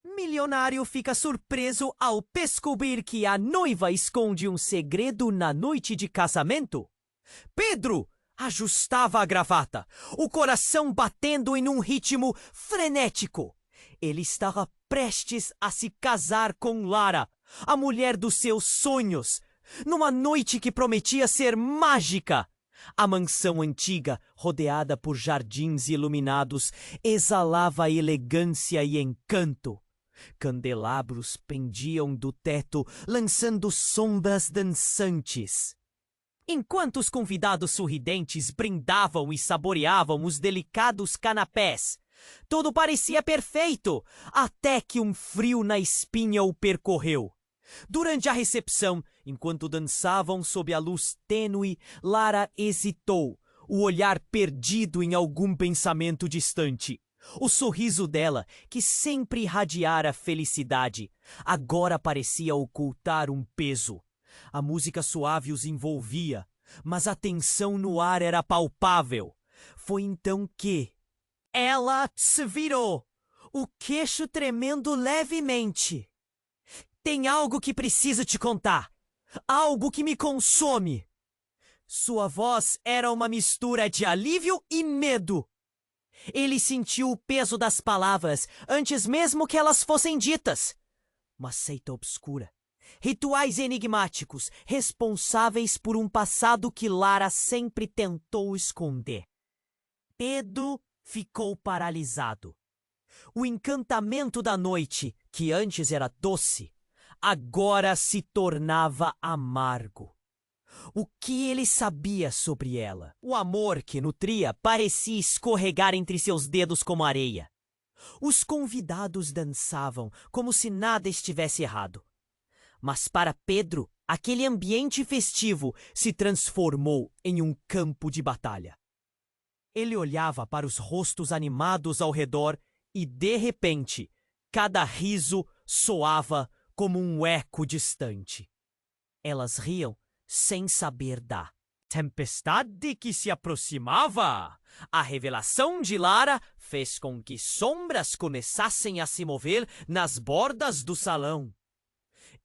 Milionário fica surpreso ao descobrir que a noiva esconde um segredo na noite de casamento. Pedro ajustava a gravata, o coração batendo em um ritmo frenético. Ele estava prestes a se casar com Lara, a mulher dos seus sonhos, numa noite que prometia ser mágica. A mansão antiga, rodeada por jardins iluminados, exalava elegância e encanto. Candelabros pendiam do teto, lançando sombras dançantes. Enquanto os convidados sorridentes brindavam e saboreavam os delicados canapés, tudo parecia perfeito, até que um frio na espinha o percorreu. Durante a recepção, enquanto dançavam sob a luz tênue, Lara hesitou, o olhar perdido em algum pensamento distante. O sorriso dela, que sempre irradiara felicidade, agora parecia ocultar um peso. A música suave os envolvia, mas a tensão no ar era palpável. Foi então que ela se virou, o queixo tremendo levemente. Tem algo que preciso te contar. Algo que me consome. Sua voz era uma mistura de alívio e medo. Ele sentiu o peso das palavras antes mesmo que elas fossem ditas. Uma seita obscura. Rituais enigmáticos, responsáveis por um passado que Lara sempre tentou esconder. Pedro ficou paralisado. O encantamento da noite, que antes era doce, agora se tornava amargo. O que ele sabia sobre ela? O amor que nutria parecia escorregar entre seus dedos como areia. Os convidados dançavam como se nada estivesse errado. Mas para Pedro, aquele ambiente festivo se transformou em um campo de batalha. Ele olhava para os rostos animados ao redor e, de repente, cada riso soava como um eco distante. Elas riam sem saber da tempestade que se aproximava. A revelação de Lara fez com que sombras começassem a se mover nas bordas do salão.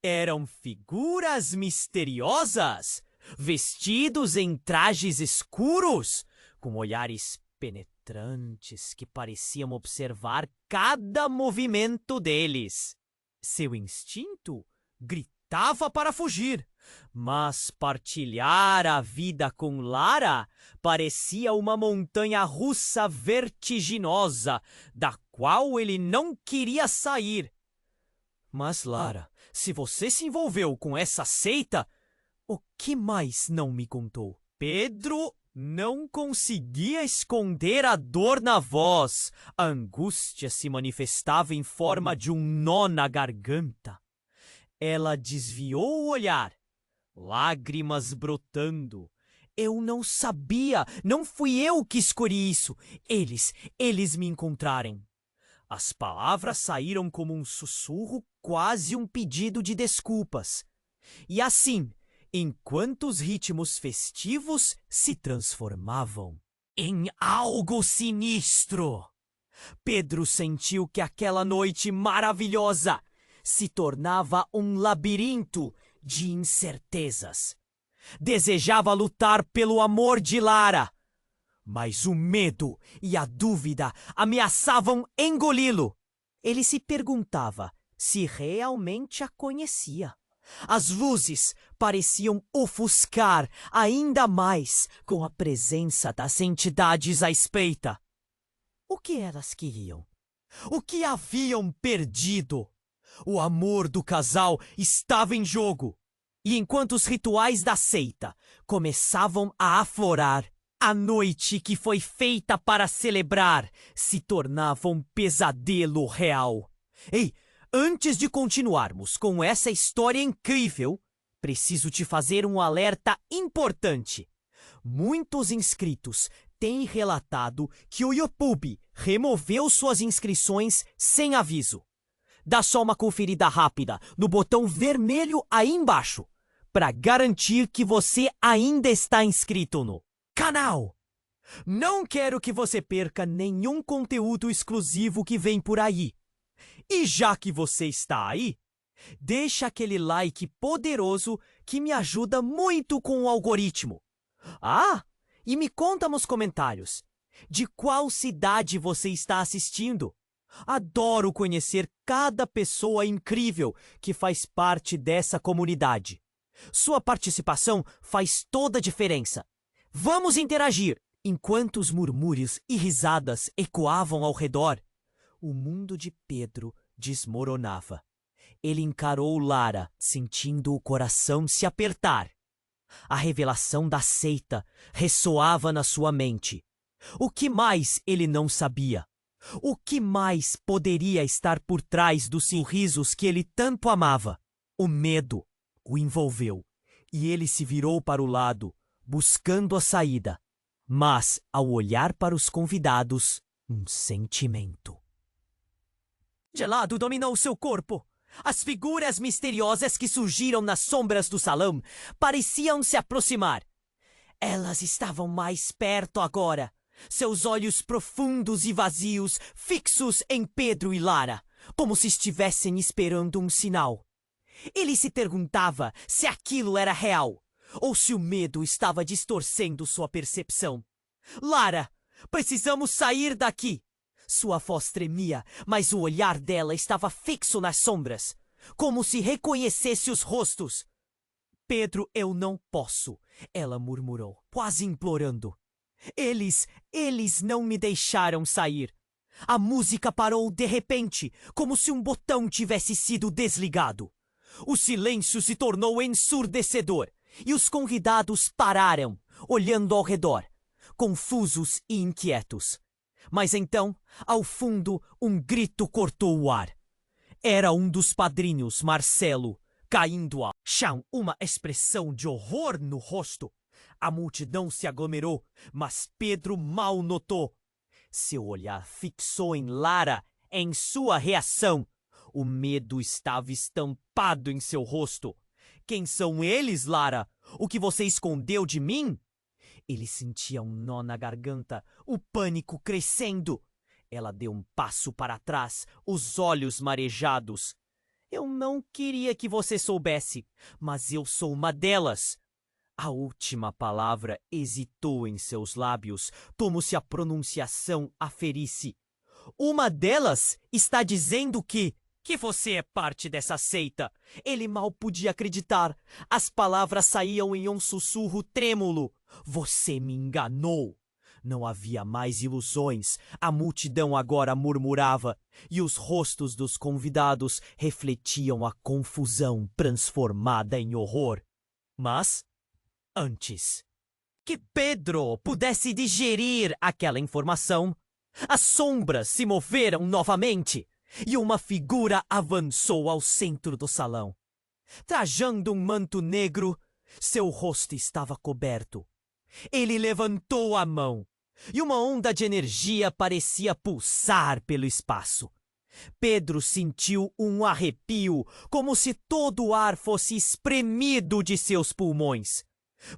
Eram figuras misteriosas, vestidos em trajes escuros, com olhares penetrantes que pareciam observar cada movimento deles. Seu instinto gritava para fugir, mas partilhar a vida com Lara parecia uma montanha-russa vertiginosa, da qual ele não queria sair. Mas Lara, se você se envolveu com essa seita, o que mais não me contou? Pedro não conseguia esconder a dor na voz. A angústia se manifestava em forma de um nó na garganta. Ela desviou o olhar, lágrimas brotando. Eu não sabia, não fui eu que escolhi isso. Eles me encontraram. As palavras saíram como um sussurro, quase um pedido de desculpas. E assim, enquanto os ritmos festivos se transformavam em algo sinistro, Pedro sentiu que aquela noite maravilhosa se tornava um labirinto de incertezas. Desejava lutar pelo amor de Lara, mas o medo e a dúvida ameaçavam engoli-lo. Ele se perguntava se realmente a conhecia. As luzes pareciam ofuscar ainda mais com a presença das entidades à espreita. O que elas queriam? O que haviam perdido? O amor do casal estava em jogo. E enquanto os rituais da seita começavam a aflorar, a noite que foi feita para celebrar se tornava um pesadelo real. Ei, antes de continuarmos com essa história incrível, preciso te fazer um alerta importante. Muitos inscritos têm relatado que o YouTube removeu suas inscrições sem aviso. Dá só uma conferida rápida no botão vermelho aí embaixo, para garantir que você ainda está inscrito no canal. Não quero que você perca nenhum conteúdo exclusivo que vem por aí. E já que você está aí, deixa aquele like poderoso que me ajuda muito com o algoritmo. Ah, e me conta nos comentários, de qual cidade você está assistindo? Adoro conhecer cada pessoa incrível que faz parte dessa comunidade. Sua participação faz toda a diferença. Vamos interagir! Enquanto os murmúrios e risadas ecoavam ao redor, o mundo de Pedro desmoronava. Ele encarou Lara, sentindo o coração se apertar. A revelação da seita ressoava na sua mente. O que mais ele não sabia? O que mais poderia estar por trás dos sorrisos que ele tanto amava? O medo o envolveu e ele se virou para o lado, buscando a saída. Mas, ao olhar para os convidados, um sentimento gelado dominou seu corpo. As figuras misteriosas que surgiram nas sombras do salão pareciam se aproximar. Elas estavam mais perto agora, seus olhos profundos e vazios fixos em Pedro e Lara, como se estivessem esperando um sinal. Ele se perguntava se aquilo era real, ou se o medo estava distorcendo sua percepção. Lara, precisamos sair daqui! Sua voz tremia, mas o olhar dela estava fixo nas sombras, como se reconhecesse os rostos. Pedro, eu não posso, ela murmurou, quase implorando. Eles não me deixaram sair. A música parou de repente, como se um botão tivesse sido desligado. O silêncio se tornou ensurdecedor e os convidados pararam, olhando ao redor, confusos e inquietos. Mas então, ao fundo, um grito cortou o ar. Era um dos padrinhos, Marcelo, caindo ao chão, uma expressão de horror no rosto. A multidão se aglomerou, mas Pedro mal notou. Seu olhar fixou em Lara, em sua reação. O medo estava estampado em seu rosto. Quem são eles, Lara? O que você escondeu de mim? Ele sentia um nó na garganta, o pânico crescendo. Ela deu um passo para trás, os olhos marejados. Eu não queria que você soubesse, mas eu sou uma delas. A última palavra hesitou em seus lábios, como se a pronunciação a ferisse. Uma delas está dizendo que você é parte dessa seita. Ele mal podia acreditar. As palavras saíam em um sussurro trêmulo. Você me enganou. Não havia mais ilusões. A multidão agora murmurava, e os rostos dos convidados refletiam a confusão transformada em horror. Mas, antes que Pedro pudesse digerir aquela informação, as sombras se moveram novamente. E uma figura avançou ao centro do salão. Trajando um manto negro, seu rosto estava coberto. Ele levantou a mão, e uma onda de energia parecia pulsar pelo espaço. Pedro sentiu um arrepio, como se todo o ar fosse espremido de seus pulmões.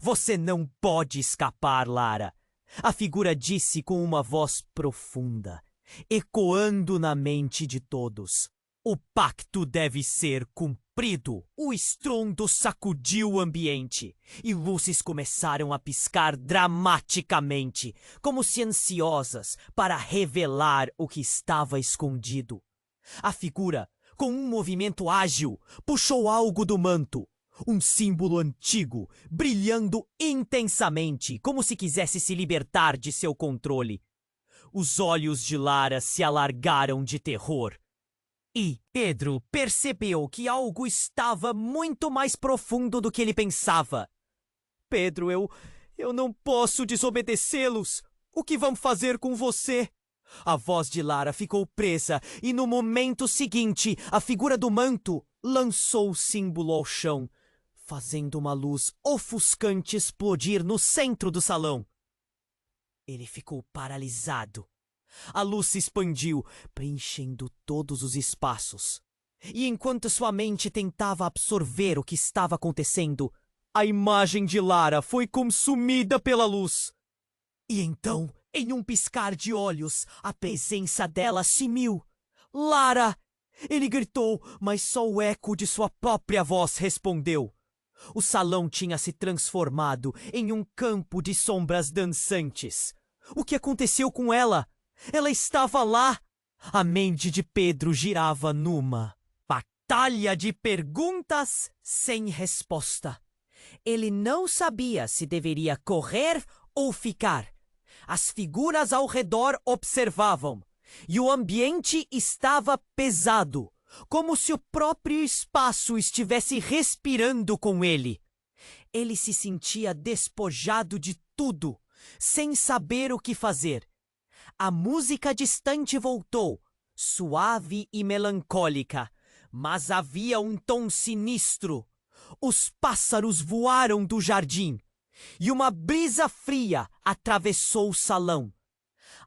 Você não pode escapar, Lara. A figura disse com uma voz profunda, ecoando na mente de todos. O pacto deve ser cumprido. O estrondo sacudiu o ambiente e luzes começaram a piscar dramaticamente, como se ansiosas para revelar o que estava escondido. A figura, com um movimento ágil, puxou algo do manto, um símbolo antigo, brilhando intensamente, como se quisesse se libertar de seu controle. Os olhos de Lara se alargaram de terror. E Pedro percebeu que algo estava muito mais profundo do que ele pensava. Pedro, eu não posso desobedecê-los. O que vão fazer com você? A voz de Lara ficou presa e no momento seguinte, a figura do manto lançou o símbolo ao chão, fazendo uma luz ofuscante explodir no centro do salão. Ele ficou paralisado. A luz se expandiu, preenchendo todos os espaços. E enquanto sua mente tentava absorver o que estava acontecendo, a imagem de Lara foi consumida pela luz. E então, em um piscar de olhos, a presença dela sumiu. Lara! Ele gritou, mas só o eco de sua própria voz respondeu. O salão tinha se transformado em um campo de sombras dançantes. O que aconteceu com ela? Ela estava lá! A mente de Pedro girava numa batalha de perguntas sem resposta. Ele não sabia se deveria correr ou ficar. As figuras ao redor observavam, e o ambiente estava pesado, como se o próprio espaço estivesse respirando com ele. Ele se sentia despojado de tudo, sem saber o que fazer. A música distante voltou, suave e melancólica, mas havia um tom sinistro. Os pássaros voaram do jardim, e uma brisa fria atravessou o salão.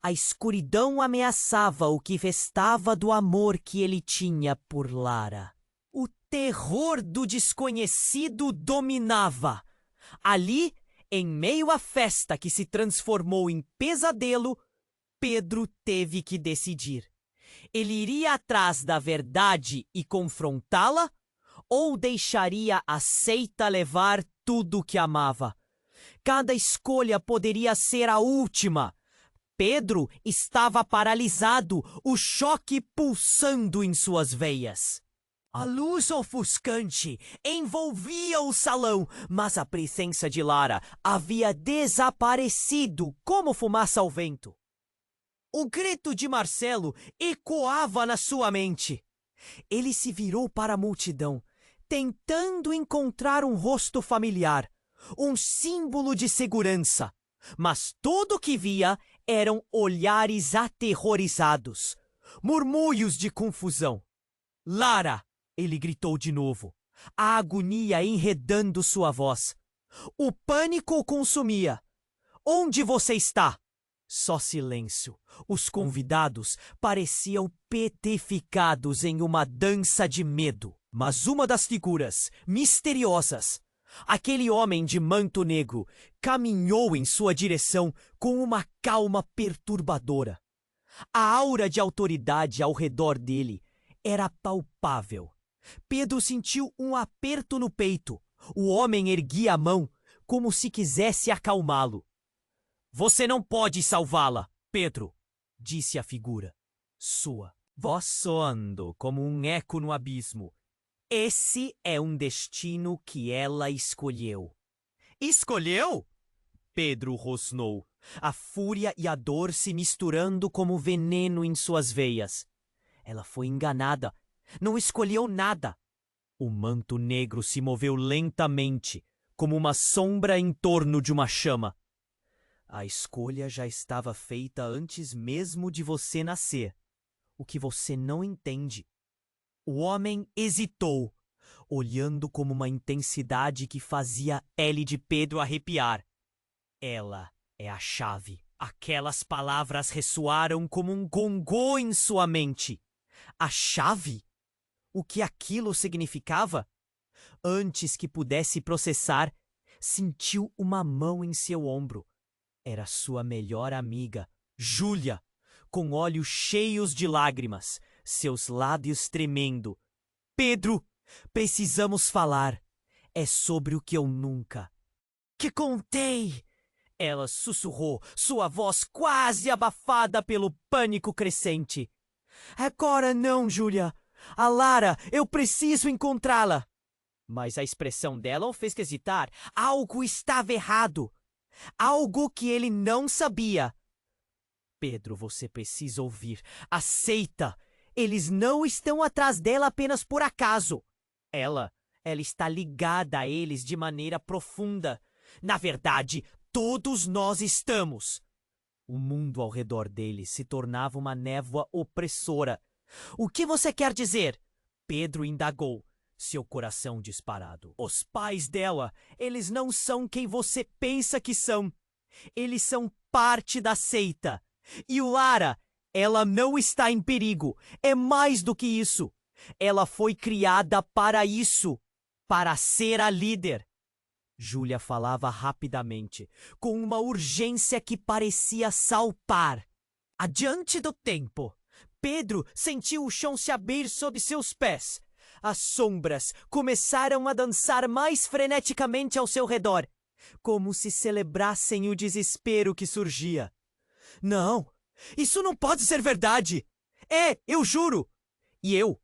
A escuridão ameaçava o que restava do amor que ele tinha por Lara. O terror do desconhecido dominava. Ali, em meio à festa que se transformou em pesadelo, Pedro teve que decidir. Ele iria atrás da verdade e confrontá-la, ou deixaria a seita levar tudo o que amava? Cada escolha poderia ser a última. Pedro estava paralisado, o choque pulsando em suas veias. A luz ofuscante envolvia o salão, mas a presença de Lara havia desaparecido como fumaça ao vento. O grito de Marcelo ecoava na sua mente. Ele se virou para a multidão, tentando encontrar um rosto familiar, um símbolo de segurança. Mas tudo o que via eram olhares aterrorizados, murmúrios de confusão. Lara! Ele gritou de novo, a agonia enredando sua voz. O pânico o consumia. Onde você está? Só silêncio. Os convidados pareciam petrificados em uma dança de medo. Mas uma das figuras misteriosas, aquele homem de manto negro, caminhou em sua direção com uma calma perturbadora. A aura de autoridade ao redor dele era palpável. Pedro sentiu um aperto no peito. O homem erguia a mão, como se quisesse acalmá-lo. Você não pode salvá-la, Pedro, disse a figura. Sua voz soando como um eco no abismo. Esse é um destino que ela escolheu. Escolheu? Pedro rosnou, a fúria e a dor se misturando como veneno em suas veias. Ela foi enganada. Não escolheu nada. O manto negro se moveu lentamente, como uma sombra em torno de uma chama. A escolha já estava feita antes mesmo de você nascer. O que você não entende. O homem hesitou, olhando com uma intensidade que fazia a pele de Pedro arrepiar. Ela é a chave. Aquelas palavras ressoaram como um gongô em sua mente. A chave? O que aquilo significava? Antes que pudesse processar, sentiu uma mão em seu ombro. Era sua melhor amiga, Júlia, com olhos cheios de lágrimas, seus lábios tremendo. Pedro, precisamos falar. É sobre o que eu nunca que contei. Ela sussurrou, sua voz quase abafada pelo pânico crescente. Agora não, Júlia. A Lara, eu preciso encontrá-la. Mas a expressão dela o fez hesitar. Algo estava errado. Algo que ele não sabia. Pedro, você precisa ouvir. Aceita. Eles não estão atrás dela apenas por acaso. Ela está ligada a eles de maneira profunda. Na verdade, todos nós estamos. O mundo ao redor dele se tornava uma névoa opressora. O que você quer dizer? Pedro indagou, seu coração disparado. Os pais dela, eles não são quem você pensa que são. Eles são parte da seita. E o Lara, ela não está em perigo. É mais do que isso. Ela foi criada para isso, para ser a líder. Júlia falava rapidamente, com uma urgência que parecia salpar. Adiante do tempo, Pedro sentiu o chão se abrir sob seus pés. As sombras começaram a dançar mais freneticamente ao seu redor, como se celebrassem o desespero que surgia. Não, isso não pode ser verdade! Eu juro! E eu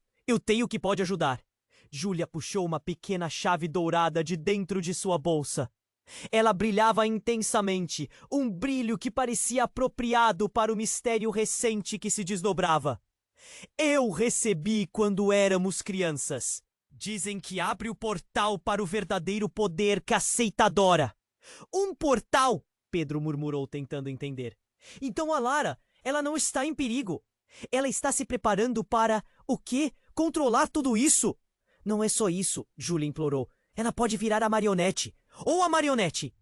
tenho que pode ajudar. Júlia puxou uma pequena chave dourada de dentro de sua bolsa. Ela brilhava intensamente, um brilho que parecia apropriado para o mistério recente que se desdobrava. Eu recebi quando éramos crianças. Dizem que abre o portal para o verdadeiro poder que aceita a Dora. Um portal, Pedro murmurou tentando entender. Então a Lara, ela não está em perigo. Ela está se preparando para, o quê? Controlar tudo isso? Não é só isso, Júlia implorou. Ela pode virar a marionete. Ou a marionete.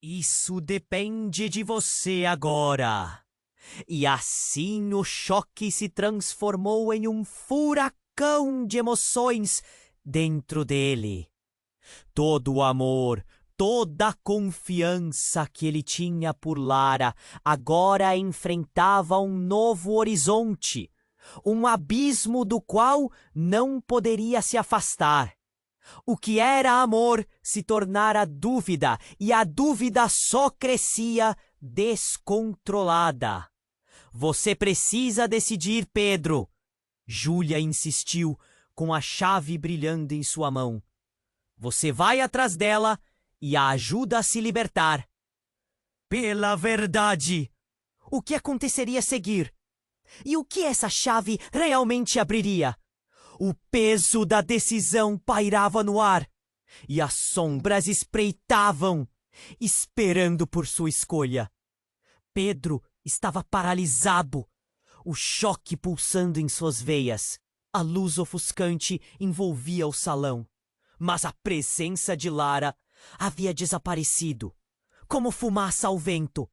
Isso depende de você agora. E assim o choque se transformou em um furacão de emoções dentro dele. Todo o amor, toda a confiança que ele tinha por Lara agora enfrentava um novo horizonte, um abismo do qual não poderia se afastar. O que era amor se tornara dúvida, e a dúvida só crescia descontrolada. Você precisa decidir, Pedro. Júlia insistiu, com a chave brilhando em sua mão. Você vai atrás dela e a ajuda a se libertar. Pela verdade! O que aconteceria a seguir? E o que essa chave realmente abriria? O peso da decisão pairava no ar, e as sombras espreitavam, esperando por sua escolha. Pedro estava paralisado, o choque pulsando em suas veias. A luz ofuscante envolvia o salão, mas a presença de Lara havia desaparecido, como fumaça ao vento.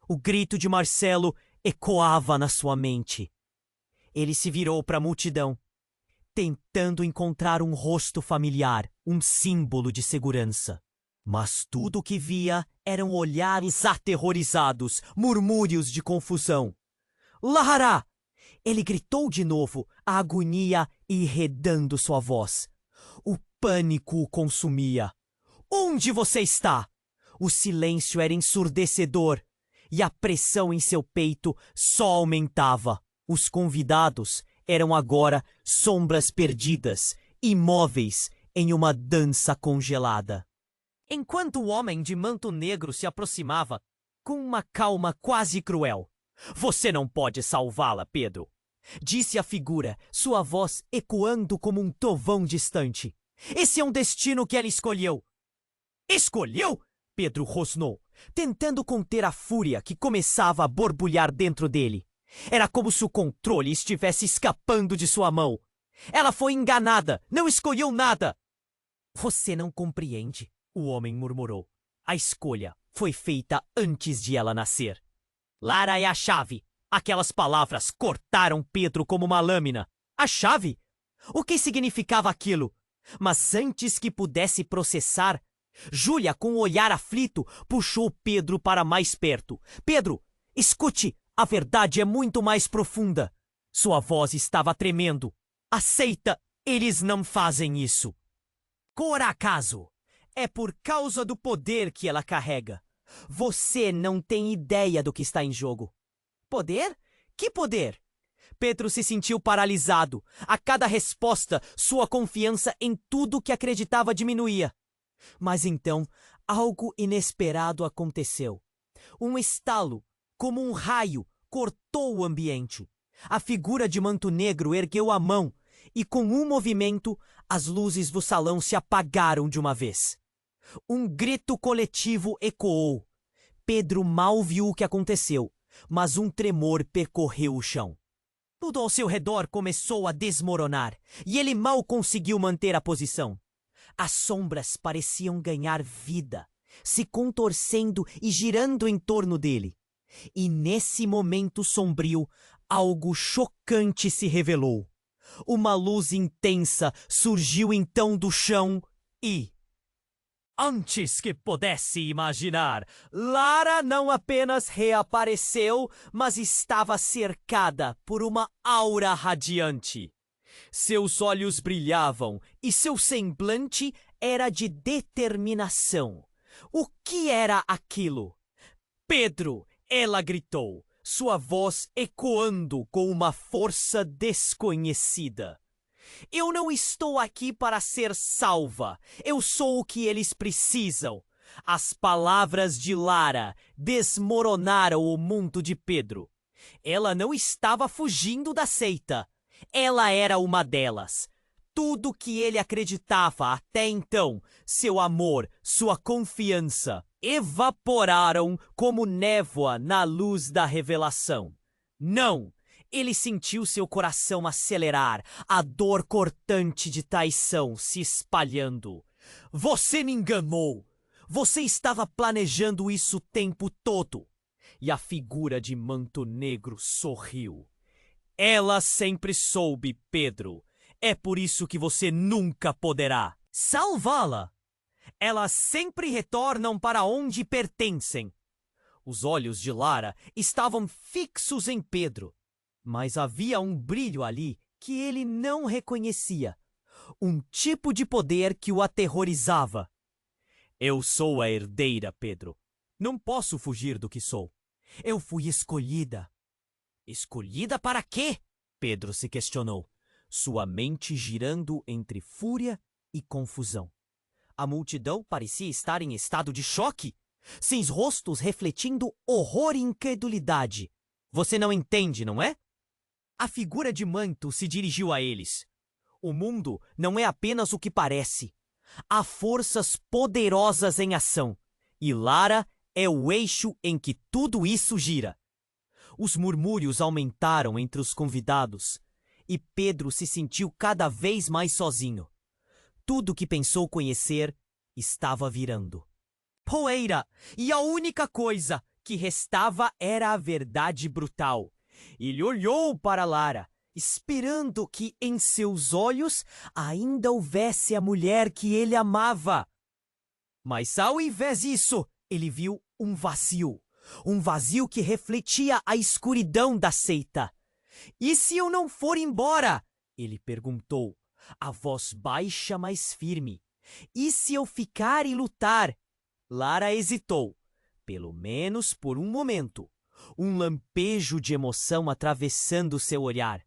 O grito de Marcelo ecoava na sua mente. Ele se virou para a multidão, tentando encontrar um rosto familiar, um símbolo de segurança. Mas tudo o que via eram olhares aterrorizados, murmúrios de confusão. Lara! Ele gritou de novo, a agonia enredando sua voz. O pânico o consumia. Onde você está? O silêncio era ensurdecedor e a pressão em seu peito só aumentava. Os convidados eram agora sombras perdidas, imóveis em uma dança congelada. Enquanto o homem de manto negro se aproximava, com uma calma quase cruel. Você não pode salvá-la, Pedro, disse a figura, sua voz ecoando como um trovão distante. Esse é um destino que ela escolheu. Escolheu? Pedro rosnou, tentando conter a fúria que começava a borbulhar dentro dele. Era como se o controle estivesse escapando de sua mão. Ela foi enganada, não escolheu nada. Você não compreende, o homem murmurou. A escolha foi feita antes de ela nascer. Lara é a chave. Aquelas palavras cortaram Pedro como uma lâmina. A chave? O que significava aquilo? Mas antes que pudesse processar, Júlia, com um olhar aflito, puxou Pedro para mais perto. Pedro, escute, a verdade é muito mais profunda. Sua voz estava tremendo. Aceita, eles não fazem isso. Por acaso, é por causa do poder que ela carrega. Você não tem ideia do que está em jogo. Poder? Que poder? Pedro se sentiu paralisado. A cada resposta, sua confiança em tudo que acreditava diminuía. Mas então, algo inesperado aconteceu. Um estalo, como um raio, cortou o ambiente. A figura de manto negro ergueu a mão e, com um movimento, as luzes do salão se apagaram de uma vez. Um grito coletivo ecoou. Pedro mal viu o que aconteceu, mas um tremor percorreu o chão. Tudo ao seu redor começou a desmoronar, e ele mal conseguiu manter a posição. As sombras pareciam ganhar vida, se contorcendo e girando em torno dele. E nesse momento sombrio, algo chocante se revelou. Uma luz intensa surgiu então do chão e Antes que pudesse imaginar, Lara não apenas reapareceu, mas estava cercada por uma aura radiante. Seus olhos brilhavam e seu semblante era de determinação. O que era aquilo? Pedro, ela gritou, sua voz ecoando com uma força desconhecida. Eu não estou aqui para ser salva. Eu sou o que eles precisam. As palavras de Lara desmoronaram o mundo de Pedro. Ela não estava fugindo da seita. Ela era uma delas. Tudo que ele acreditava até então, seu amor, sua confiança, evaporaram como névoa na luz da revelação. Não! Ele sentiu seu coração acelerar, a dor cortante de traição se espalhando. Você me enganou! Você estava planejando isso o tempo todo! E a figura de manto negro sorriu. Ela sempre soube, Pedro. É por isso que você nunca poderá salvá-la. Elas sempre retornam para onde pertencem. Os olhos de Lara estavam fixos em Pedro. Mas havia um brilho ali que ele não reconhecia. Um tipo de poder que o aterrorizava. Eu sou a herdeira, Pedro. Não posso fugir do que sou. Eu fui escolhida. Escolhida para quê? Pedro se questionou, sua mente girando entre fúria e confusão. A multidão parecia estar em estado de choque, seus rostos refletindo horror e incredulidade. Você não entende, não é? A figura de manto se dirigiu a eles. O mundo não é apenas o que parece. Há forças poderosas em ação. E Lara é o eixo em que tudo isso gira. Os murmúrios aumentaram entre os convidados. E Pedro se sentiu cada vez mais sozinho. Tudo que pensou conhecer estava virando poeira. E a única coisa que restava era a verdade brutal. Ele olhou para Lara, esperando que em seus olhos ainda houvesse a mulher que ele amava. Mas ao invés disso, ele viu um vazio. Um vazio que refletia a escuridão da seita. E se eu não for embora? Ele perguntou, a voz baixa mas firme. E se eu ficar e lutar? Lara hesitou, pelo menos por um momento. Um lampejo de emoção atravessando seu olhar.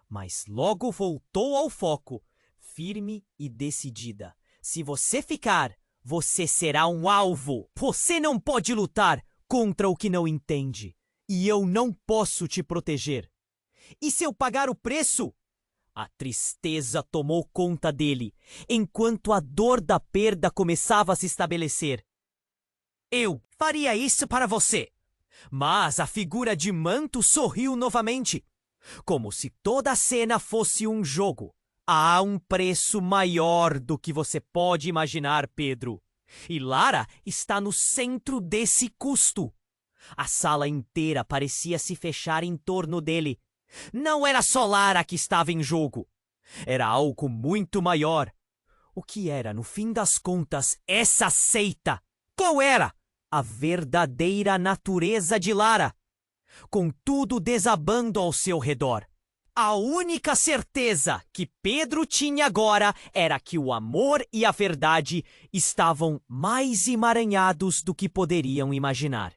Mas logo voltou ao foco, firme e decidida. Se você ficar, você será um alvo. Você não pode lutar contra o que não entende. E eu não posso te proteger. E se eu pagar o preço? A tristeza tomou conta dele, enquanto a dor da perda começava a se estabelecer. Eu faria isso para você. Mas a figura de manto sorriu novamente, como se toda a cena fosse um jogo. Há um preço maior do que você pode imaginar, Pedro. E Lara está no centro desse custo. A sala inteira parecia se fechar em torno dele. Não era só Lara que estava em jogo. Era algo muito maior. O que era, no fim das contas, essa seita? Qual era a verdadeira natureza de Lara? Com tudo desabando ao seu redor. A única certeza que Pedro tinha agora era que o amor e a verdade estavam mais emaranhados do que poderiam imaginar.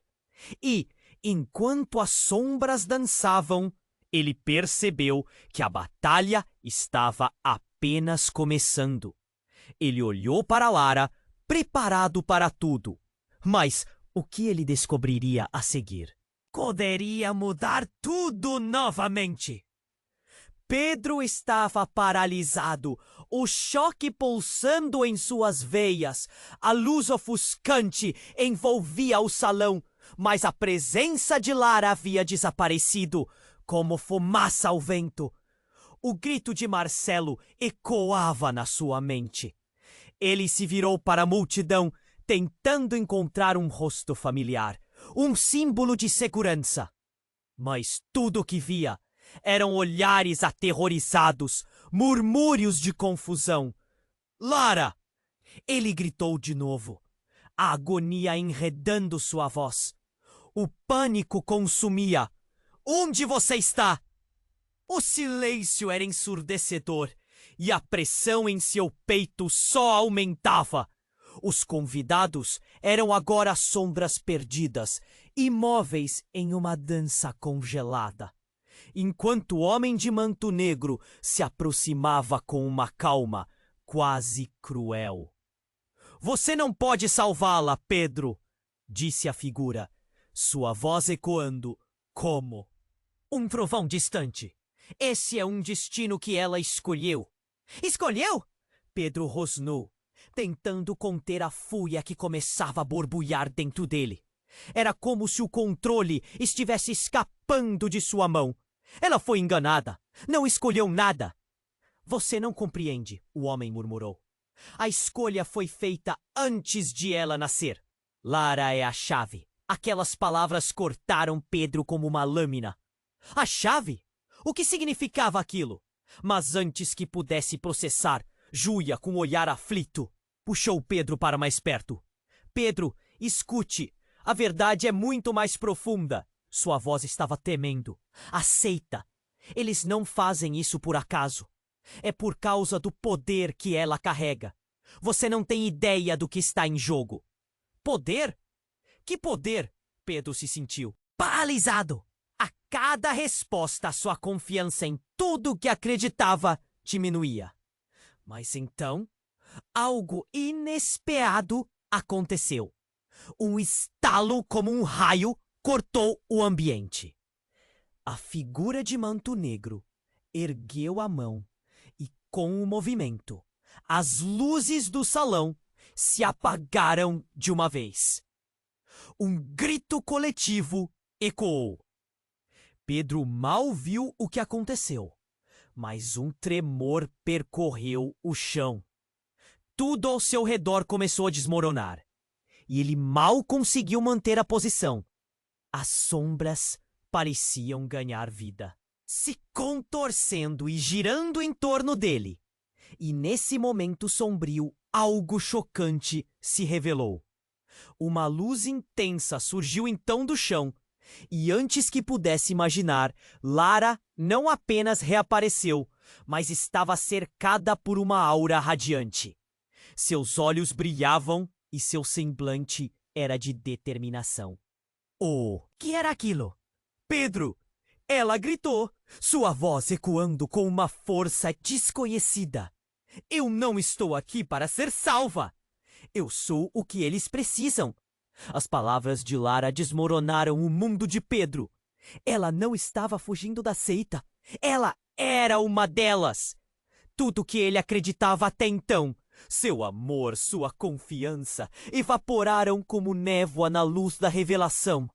E, enquanto as sombras dançavam, ele percebeu que a batalha estava apenas começando. Ele olhou para Lara, preparado para tudo. Mas o que ele descobriria a seguir? Poderia mudar tudo novamente. Pedro estava paralisado, o choque pulsando em suas veias. A luz ofuscante envolvia o salão, mas a presença de Lara havia desaparecido, como fumaça ao vento. O grito de Marcelo ecoava na sua mente. Ele se virou para a multidão, tentando encontrar um rosto familiar, um símbolo de segurança. Mas tudo o que via eram olhares aterrorizados, murmúrios de confusão. Lara! Ele gritou de novo, a agonia enredando sua voz. O pânico consumia. Onde você está? O silêncio era ensurdecedor e a pressão em seu peito só aumentava. Os convidados eram agora sombras perdidas, imóveis em uma dança congelada. Enquanto o homem de manto negro se aproximava com uma calma quase cruel. Você não pode salvá-la, Pedro, disse a figura, sua voz ecoando como um trovão distante. Esse é um destino que ela escolheu. Escolheu? Pedro rosnou, tentando conter a fúria que começava a borbulhar dentro dele. Era como se o controle estivesse escapando de sua mão. Ela foi enganada. Não escolheu nada. Você não compreende, o homem murmurou. A escolha foi feita antes de ela nascer. Lara é a chave. Aquelas palavras cortaram Pedro como uma lâmina. A chave? O que significava aquilo? Mas antes que pudesse processar, Júlia, com um olhar aflito, puxou Pedro para mais perto. Pedro, escute. A verdade é muito mais profunda. Sua voz estava temendo. Aceita. Eles não fazem isso por acaso. É por causa do poder que ela carrega. Você não tem ideia do que está em jogo. Poder? Que poder? Pedro se sentiu paralisado. A cada resposta, sua confiança em tudo que acreditava diminuía. Mas então, algo inesperado aconteceu. Um estalo como um raio cortou o ambiente. A figura de manto negro ergueu a mão e, com o movimento, as luzes do salão se apagaram de uma vez. Um grito coletivo ecoou. Pedro mal viu o que aconteceu, mas um tremor percorreu o chão. Tudo ao seu redor começou a desmoronar, e ele mal conseguiu manter a posição. As sombras pareciam ganhar vida, se contorcendo e girando em torno dele. E nesse momento sombrio, algo chocante se revelou. Uma luz intensa surgiu então do chão, e antes que pudesse imaginar, Lara não apenas reapareceu, mas estava cercada por uma aura radiante. Seus olhos brilhavam e seu semblante era de determinação. Oh, que era aquilo? Pedro! Ela gritou, sua voz ecoando com uma força desconhecida. Eu não estou aqui para ser salva! Eu sou o que eles precisam. As palavras de Lara desmoronaram o mundo de Pedro. Ela não estava fugindo da seita. Ela era uma delas. Tudo que ele acreditava até então, seu amor, sua confiança, evaporaram como névoa na luz da revelação.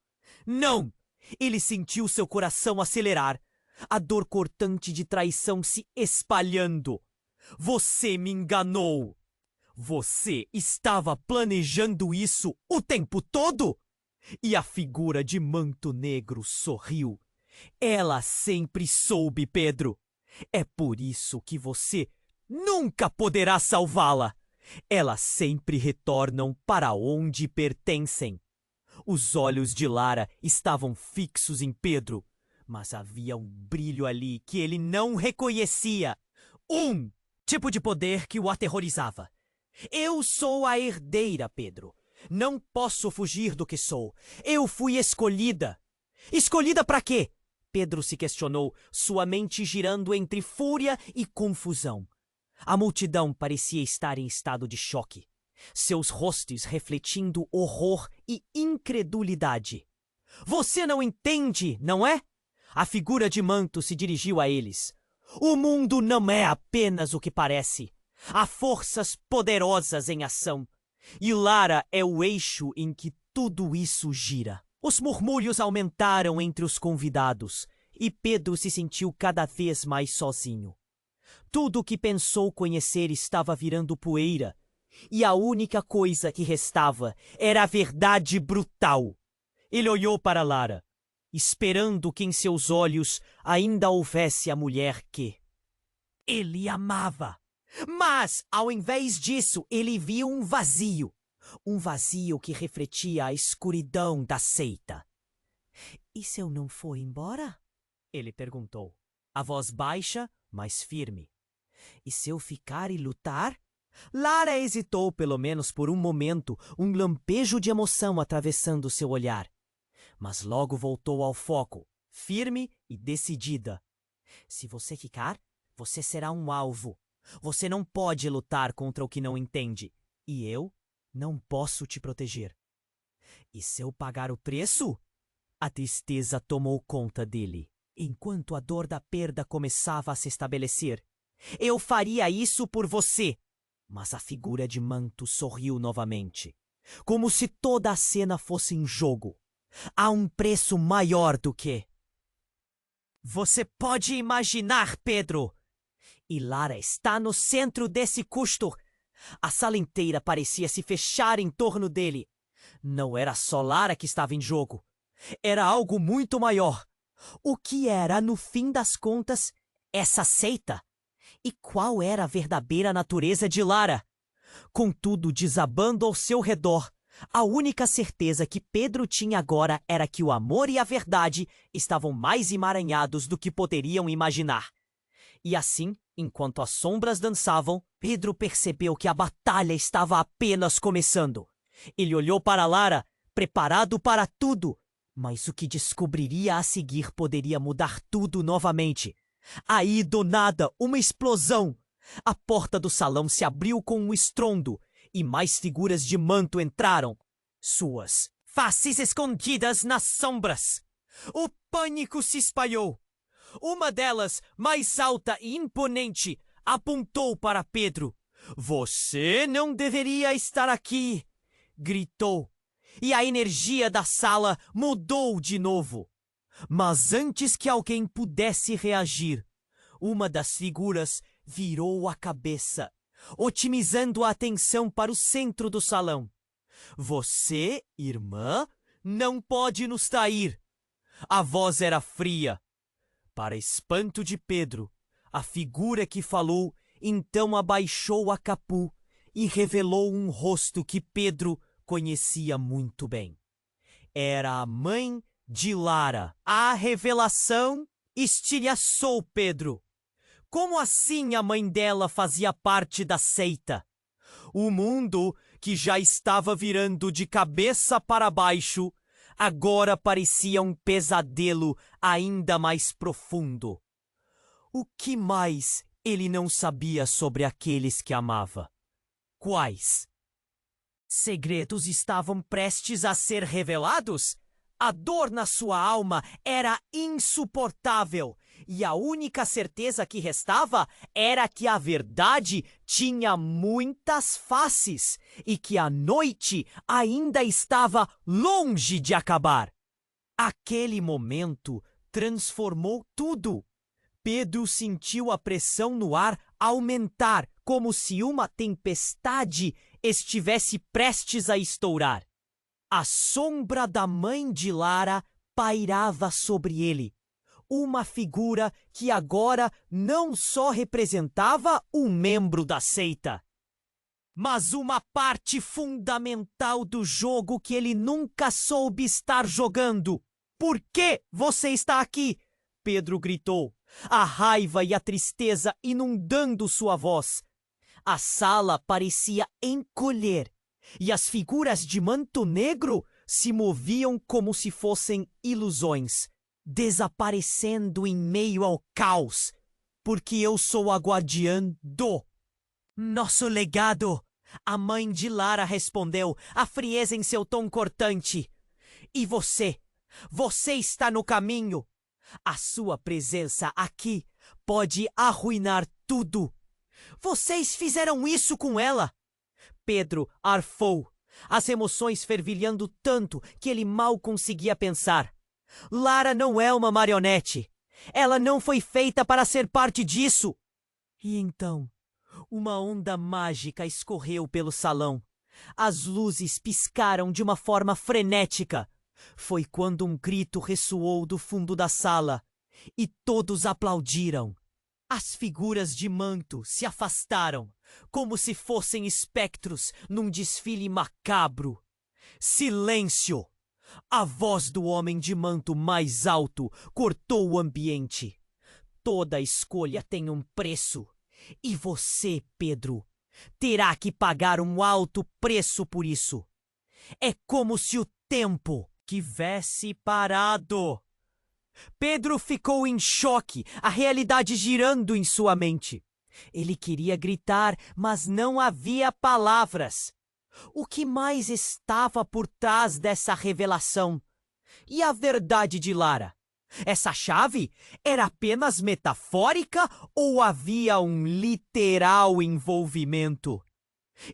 Não! Ele sentiu seu coração acelerar, a dor cortante de traição se espalhando. Você me enganou! Você estava planejando isso o tempo todo? E a figura de manto negro sorriu. Ela sempre soube, Pedro. É por isso que você nunca poderá salvá-la. Elas sempre retornam para onde pertencem. Os olhos de Lara estavam fixos em Pedro, mas havia um brilho ali que ele não reconhecia. Um tipo de poder que o aterrorizava. Eu sou a herdeira, Pedro. Não posso fugir do que sou. Eu fui escolhida. Escolhida para quê? Pedro se questionou, sua mente girando entre fúria e confusão. A multidão parecia estar em estado de choque, seus rostos refletindo horror e incredulidade. Você não entende, não é? A figura de manto se dirigiu a eles. O mundo não é apenas o que parece. Há forças poderosas em ação. E Lara é o eixo em que tudo isso gira. Os murmúrios aumentaram entre os convidados e Pedro se sentiu cada vez mais sozinho. Tudo o que pensou conhecer estava virando poeira, e a única coisa que restava era a verdade brutal. Ele olhou para Lara, esperando que em seus olhos ainda houvesse a mulher que ele amava. Mas, ao invés disso, ele viu um vazio. Um vazio que refletia a escuridão da seita. E se eu não for embora? Ele perguntou, a voz baixa, mas firme. E se eu ficar e lutar? Lara hesitou pelo menos por um momento, um lampejo de emoção atravessando seu olhar. Mas logo voltou ao foco, firme e decidida. Se você ficar, você será um alvo. Você não pode lutar contra o que não entende. E eu não posso te proteger. E se eu pagar o preço? A tristeza tomou conta dele, enquanto a dor da perda começava a se estabelecer. Eu faria isso por você. Mas a figura de manto sorriu novamente, como se toda a cena fosse em jogo. Há um preço maior do que... Você pode imaginar, Pedro! E Lara está no centro desse custo. A sala inteira parecia se fechar em torno dele. Não era só Lara que estava em jogo. Era algo muito maior. O que era, no fim das contas, essa seita? E qual era a verdadeira natureza de Lara? Com tudo desabando ao seu redor, a única certeza que Pedro tinha agora era que o amor e a verdade estavam mais emaranhados do que poderiam imaginar. E assim, enquanto as sombras dançavam, Pedro percebeu que a batalha estava apenas começando. Ele olhou para Lara, preparado para tudo, mas o que descobriria a seguir poderia mudar tudo novamente. Aí, do nada, uma explosão. A porta do salão se abriu com um estrondo e mais figuras de manto entraram. Suas faces escondidas nas sombras. O pânico se espalhou. Uma delas, mais alta e imponente, apontou para Pedro. Você não deveria estar aqui, gritou. E a energia da sala mudou de novo. Mas antes que alguém pudesse reagir, uma das figuras virou a cabeça, otimizando a atenção para o centro do salão. Você, irmã, não pode nos trair. A voz era fria. Para espanto de Pedro, a figura que falou então abaixou a capu e revelou um rosto que Pedro conhecia muito bem. Era a mãe de Lara. A revelação estilhaçou Pedro. Como assim a mãe dela fazia parte da seita? O mundo, que já estava virando de cabeça para baixo, agora parecia um pesadelo ainda mais profundo. O que mais ele não sabia sobre aqueles que amava? Quais segredos estavam prestes a ser revelados? A dor na sua alma era insuportável, e a única certeza que restava era que a verdade tinha muitas faces e que a noite ainda estava longe de acabar. Aquele momento transformou tudo. Pedro sentiu a pressão no ar aumentar, como se uma tempestade estivesse prestes a estourar. A sombra da mãe de Lara pairava sobre ele. Uma figura que agora não só representava um membro da seita, mas uma parte fundamental do jogo que ele nunca soube estar jogando. Por que você está aqui? Pedro gritou, a raiva e a tristeza inundando sua voz. A sala parecia encolher e as figuras de manto negro se moviam como se fossem ilusões, desaparecendo em meio ao caos, porque eu sou a guardiã do nosso legado. A mãe de Lara respondeu, a frieza em seu tom cortante. E você está no caminho. A sua presença aqui pode arruinar tudo. Vocês fizeram isso com ela. Pedro arfou, as emoções fervilhando tanto que ele mal conseguia pensar. Lara não é uma marionete. Ela não foi feita para ser parte disso. E então, uma onda mágica escorreu pelo salão. As luzes piscaram de uma forma frenética. Foi quando um grito ressoou do fundo da sala e todos aplaudiram. As figuras de manto se afastaram, como se fossem espectros num desfile macabro. Silêncio! A voz do homem de manto mais alto cortou o ambiente. Toda escolha tem um preço. E você, Pedro, terá que pagar um alto preço por isso. É como se o tempo tivesse parado. Pedro ficou em choque, a realidade girando em sua mente. Ele queria gritar, mas não havia palavras. O que mais estava por trás dessa revelação? E a verdade de Lara? Essa chave era apenas metafórica ou havia um literal envolvimento?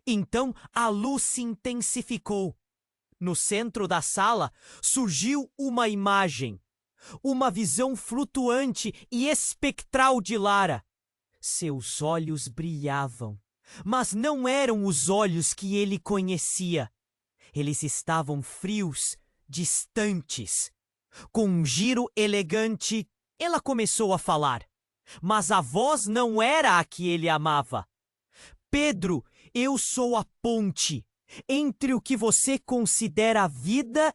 Então a luz se intensificou. No centro da sala surgiu uma imagem. Uma visão flutuante e espectral de Lara. Seus olhos brilhavam, mas não eram os olhos que ele conhecia. Eles estavam frios, distantes. Com um giro elegante, ela começou a falar, mas a voz não era a que ele amava. Pedro, eu sou a ponte entre o que você considera a vida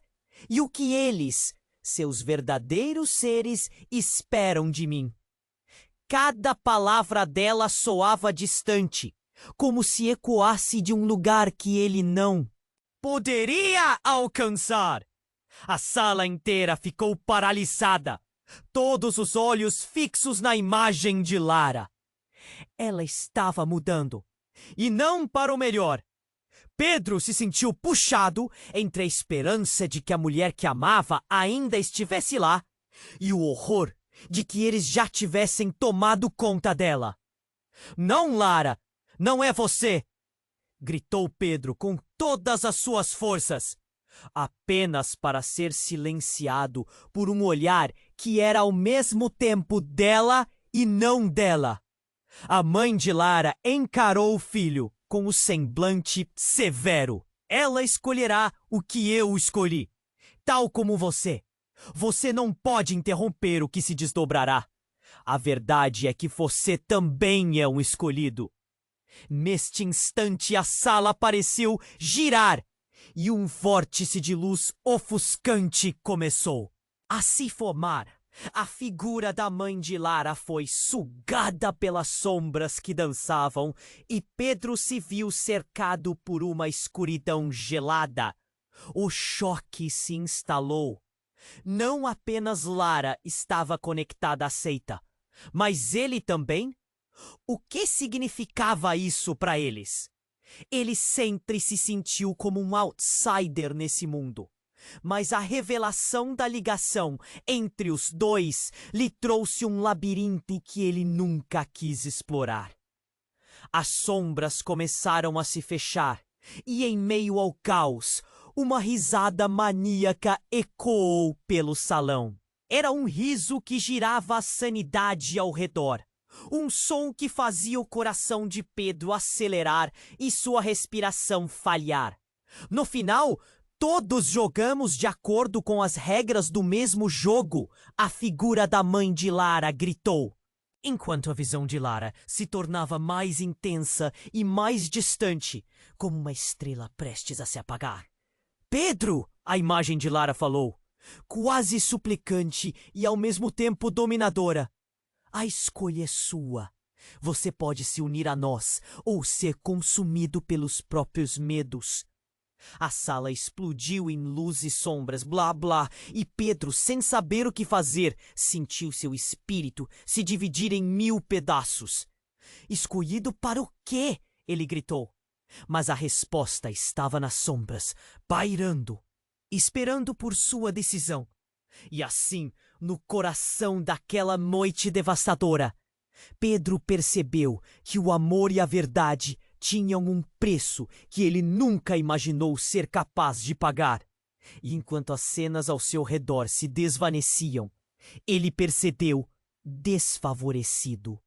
e o que eles, seus verdadeiros seres, esperam de mim. Cada palavra dela soava distante, como se ecoasse de um lugar que ele não poderia alcançar. A sala inteira ficou paralisada, todos os olhos fixos na imagem de Lara. Ela estava mudando, e não para o melhor. Pedro se sentiu puxado entre a esperança de que a mulher que amava ainda estivesse lá e o horror de que eles já tivessem tomado conta dela. Não, Lara, não é você! Gritou Pedro com todas as suas forças, apenas para ser silenciado por um olhar que era ao mesmo tempo dela e não dela. A mãe de Lara encarou o filho com o semblante severo. Ela escolherá o que eu escolhi, tal como você. Você não pode interromper o que se desdobrará. A verdade é que você também é um escolhido. Neste instante, a sala pareceu girar e um vórtice de luz ofuscante começou a se formar. A figura da mãe de Lara foi sugada pelas sombras que dançavam e Pedro se viu cercado por uma escuridão gelada. O choque se instalou. Não apenas Lara estava conectada à seita, mas ele também? O que significava isso para eles? Ele sempre se sentiu como um outsider nesse mundo. Mas a revelação da ligação entre os dois lhe trouxe um labirinto que ele nunca quis explorar. As sombras começaram a se fechar e, em meio ao caos, uma risada maníaca ecoou pelo salão. Era um riso que girava a sanidade ao redor. Um som que fazia o coração de Pedro acelerar e sua respiração falhar. No final, todos jogamos de acordo com as regras do mesmo jogo, a figura da mãe de Lara gritou. Enquanto a visão de Lara se tornava mais intensa e mais distante, como uma estrela prestes a se apagar. Pedro, a imagem de Lara falou, quase suplicante e ao mesmo tempo dominadora. A escolha é sua. Você pode se unir a nós ou ser consumido pelos próprios medos. A sala explodiu em luz e sombras, blá blá, e Pedro, sem saber o que fazer, sentiu seu espírito se dividir em 1000 pedaços. Escolhido para o quê? Ele gritou. Mas a resposta estava nas sombras, pairando, esperando por sua decisão. E assim, no coração daquela noite devastadora, Pedro percebeu que o amor e a verdade tinham um preço que ele nunca imaginou ser capaz de pagar. E enquanto as cenas ao seu redor se desvaneciam, ele percebeu desfavorecido.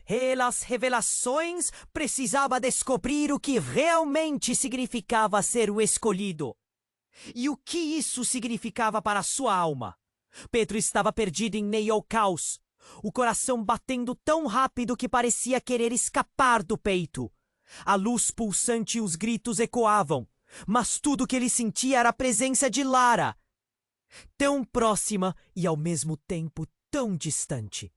Pelas revelações, precisava descobrir o que realmente significava ser o escolhido. E o que isso significava para sua alma? Pedro estava perdido em meio ao caos. o coração batendo tão rápido que parecia querer escapar do peito. A luz pulsante e os gritos ecoavam, mas tudo que ele sentia era a presença de Lara, tão próxima e ao mesmo tempo tão distante.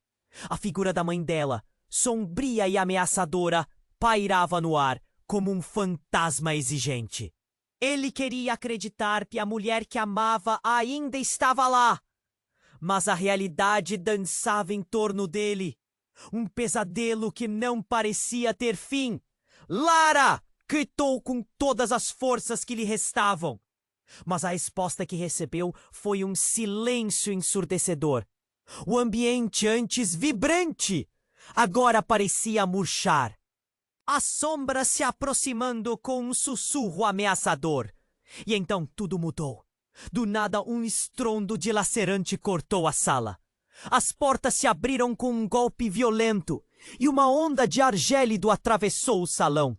A figura da mãe dela, sombria e ameaçadora, pairava no ar como um fantasma exigente. Ele queria acreditar que a mulher que amava ainda estava lá, mas a realidade dançava em torno dele. Um pesadelo que não parecia ter fim. Lara! Gritou com todas as forças que lhe restavam. Mas a resposta que recebeu foi um silêncio ensurdecedor. O ambiente, antes vibrante, agora parecia murchar. As sombras se aproximando com um sussurro ameaçador. E então tudo mudou. Do nada, um estrondo dilacerante cortou a sala. As portas se abriram com um golpe violento e uma onda de ar gélido atravessou o salão.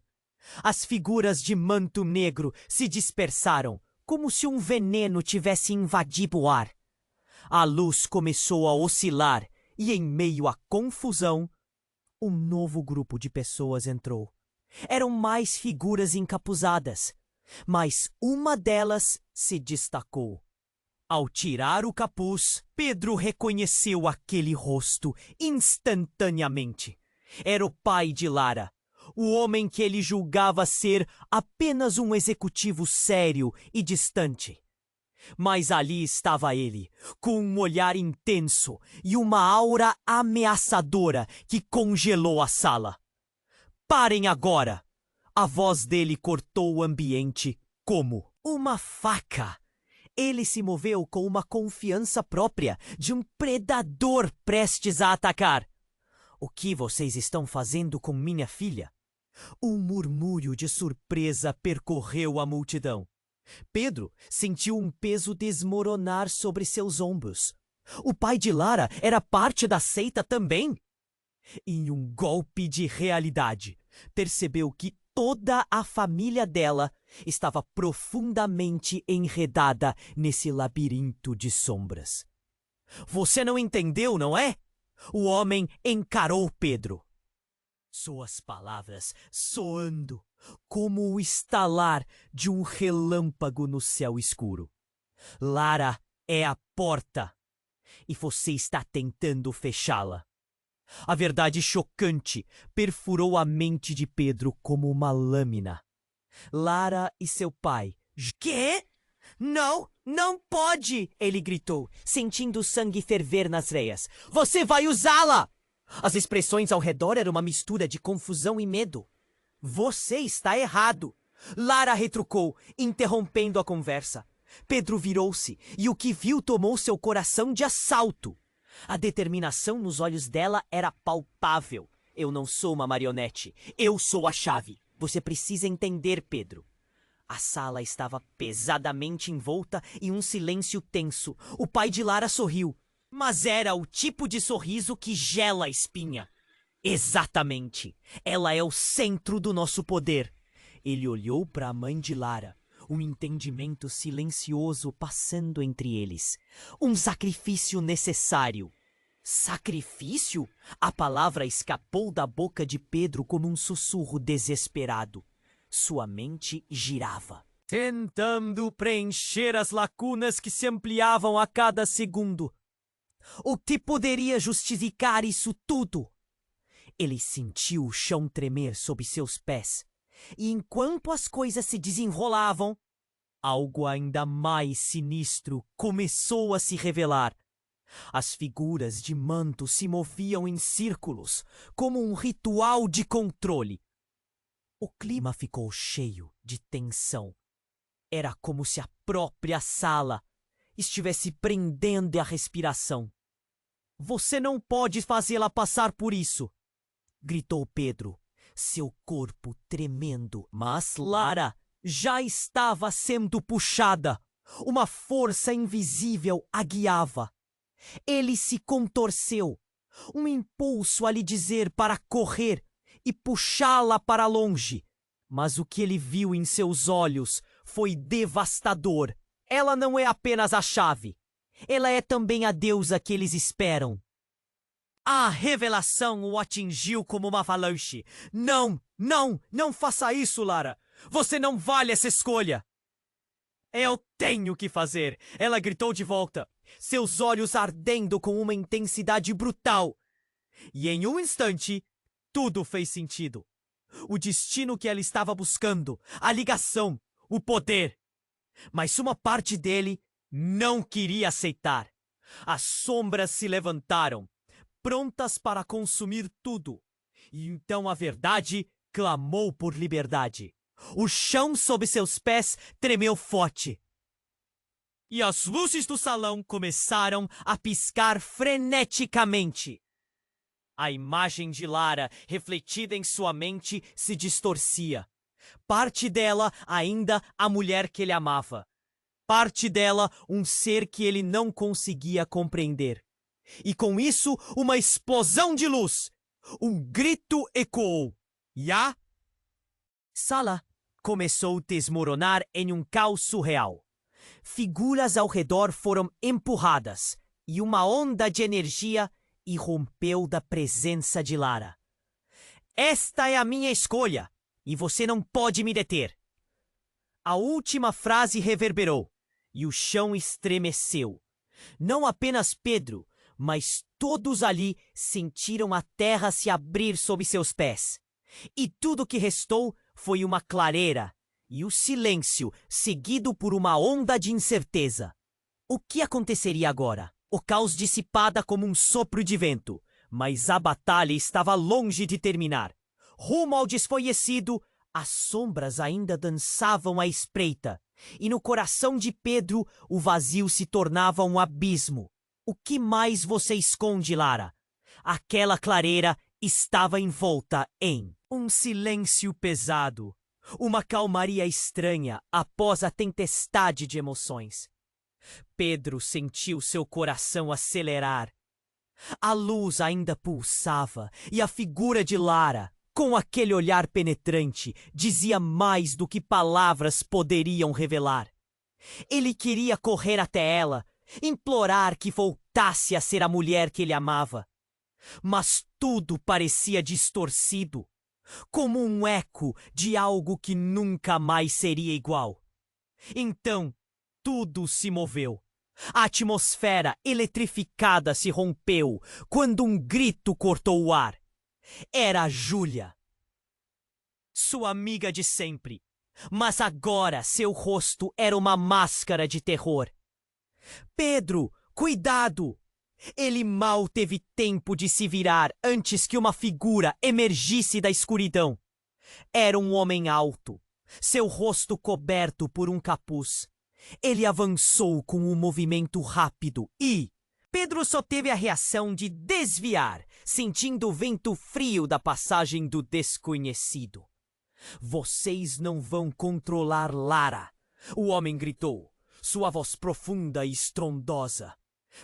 As figuras de manto negro se dispersaram, como se um veneno tivesse invadido o ar. A luz começou a oscilar e, em meio à confusão, um novo grupo de pessoas entrou. Eram mais figuras encapuzadas, mas uma delas se destacou. Ao tirar o capuz, Pedro reconheceu aquele rosto instantaneamente. Era o pai de Lara, o homem que ele julgava ser apenas um executivo sério e distante. Mas ali estava ele, com um olhar intenso e uma aura ameaçadora que congelou a sala. Parem agora! A voz dele cortou o ambiente como uma faca. Ele se moveu com uma confiança própria de um predador prestes a atacar. O que vocês estão fazendo com minha filha? Um murmúrio de surpresa percorreu a multidão. Pedro sentiu um peso desmoronar sobre seus ombros. O pai de Lara era parte da seita também. Em um golpe de realidade, percebeu que toda a família dela estava profundamente enredada nesse labirinto de sombras. Você não entendeu, não é? O homem encarou Pedro. Suas palavras soando como o estalar de um relâmpago no céu escuro. Lara é a porta e você está tentando fechá-la. A verdade chocante perfurou a mente de Pedro como uma lâmina. Lara e seu pai... Quê? Não, não pode! Ele gritou, sentindo o sangue ferver nas veias. Você vai usá-la! As expressões ao redor eram uma mistura de confusão e medo. Você está errado! Lara retrucou, interrompendo a conversa. Pedro virou-se e o que viu tomou seu coração de assalto. A determinação nos olhos dela era palpável. Eu não sou uma marionete. Eu sou a chave. Você precisa entender, Pedro. A sala estava pesadamente envolta em um silêncio tenso. O pai de Lara sorriu, mas era o tipo de sorriso que gela a espinha. Exatamente. Ela é o centro do nosso poder. Ele olhou para a mãe de Lara, um entendimento silencioso passando entre eles. Um sacrifício necessário. Sacrifício? A palavra escapou da boca de Pedro como um sussurro desesperado. Sua mente girava, tentando preencher as lacunas que se ampliavam a cada segundo. O que poderia justificar isso tudo? Ele sentiu o chão tremer sob seus pés. E enquanto as coisas se desenrolavam, algo ainda mais sinistro começou a se revelar. As figuras de manto se moviam em círculos, como um ritual de controle. O clima ficou cheio de tensão. Era como se a própria sala estivesse prendendo a respiração. Você não pode fazê-la passar por isso, gritou Pedro, seu corpo tremendo. Mas Lara já estava sendo puxada. Uma força invisível a guiava. Ele se contorceu, um impulso a lhe dizer para correr e puxá-la para longe. Mas o que ele viu em seus olhos foi devastador. Ela não é apenas a chave. Ela é também a deusa que eles esperam. A revelação o atingiu como uma avalanche. Não, não, não faça isso, Lara. Você não vale essa escolha. Eu tenho que fazer, ela gritou de volta, seus olhos ardendo com uma intensidade brutal. E em um instante, tudo fez sentido. O destino que ela estava buscando, a ligação, o poder. Mas uma parte dele não queria aceitar. As sombras se levantaram, prontas para consumir tudo. E então a verdade clamou por liberdade. O chão sob seus pés tremeu forte. E as luzes do salão começaram a piscar freneticamente. A imagem de Lara, refletida em sua mente, se distorcia. Parte dela ainda a mulher que ele amava. Parte dela um ser que ele não conseguia compreender. E com isso, uma explosão de luz. Um grito ecoou. E a sala começou a desmoronar em um caos surreal. Figuras ao redor foram empurradas e uma onda de energia irrompeu da presença de Lara. Esta é a minha escolha e você não pode me deter. A última frase reverberou e o chão estremeceu. Não apenas Pedro, mas todos ali sentiram a terra se abrir sob seus pés. E tudo que restou foi uma clareira e o silêncio seguido por uma onda de incerteza. O que aconteceria agora? O caos dissipada como um sopro de vento, mas a batalha estava longe de terminar. Rumo ao desconhecido, as sombras ainda dançavam à espreita, e no coração de Pedro o vazio se tornava um abismo. O que mais você esconde, Lara? Aquela clareira estava envolta em um silêncio pesado, uma calmaria estranha após a tempestade de emoções. Pedro sentiu seu coração acelerar. A luz ainda pulsava e a figura de Lara, com aquele olhar penetrante, dizia mais do que palavras poderiam revelar. Ele queria correr até ela, implorar que voltasse a ser a mulher que ele amava. Mas tudo parecia distorcido, como um eco de algo que nunca mais seria igual. Então, tudo se moveu. A atmosfera eletrificada se rompeu quando um grito cortou o ar. Era a Júlia, sua amiga de sempre. Mas agora seu rosto era uma máscara de terror. Pedro, cuidado! Ele mal teve tempo de se virar antes que uma figura emergisse da escuridão. Era um homem alto, seu rosto coberto por um capuz. Ele avançou com um movimento rápido e Pedro só teve a reação de desviar, sentindo o vento frio da passagem do desconhecido. Vocês não vão controlar Lara, o homem gritou, sua voz profunda e estrondosa.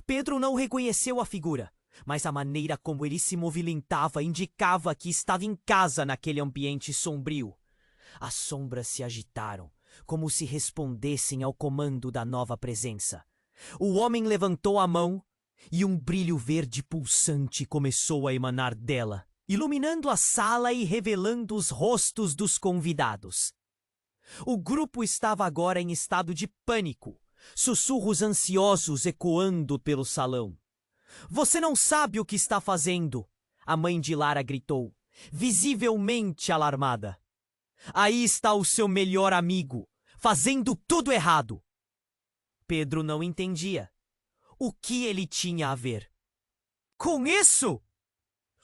Pedro não reconheceu a figura, mas a maneira como ele se movimentava indicava que estava em casa naquele ambiente sombrio. As sombras se agitaram, como se respondessem ao comando da nova presença. O homem levantou a mão e um brilho verde pulsante começou a emanar dela, iluminando a sala e revelando os rostos dos convidados. O grupo estava agora em estado de pânico, sussurros ansiosos ecoando pelo salão. Você não sabe o que está fazendo, a mãe de Lara gritou, visivelmente alarmada. Aí está o seu melhor amigo, fazendo tudo errado. Pedro não entendia. O que ele tinha a ver com isso?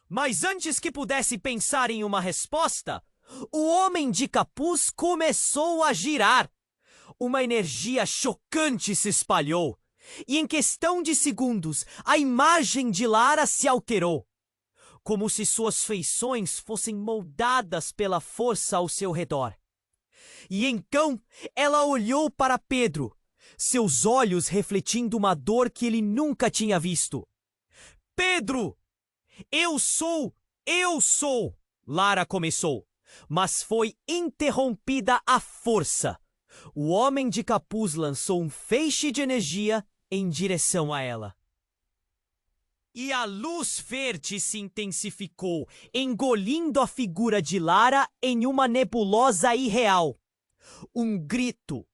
Mas antes que pudesse pensar em uma resposta, o homem de capuz começou a girar. Uma energia chocante se espalhou, e em questão de segundos, a imagem de Lara se alterou, como se suas feições fossem moldadas pela força ao seu redor. E então ela olhou para Pedro, seus olhos refletindo uma dor que ele nunca tinha visto. Pedro! Eu sou! Lara começou, mas foi interrompida à força. O homem de capuz lançou um feixe de energia em direção a ela. E a luz verde se intensificou, engolindo a figura de Lara em uma nebulosa irreal. Um grito.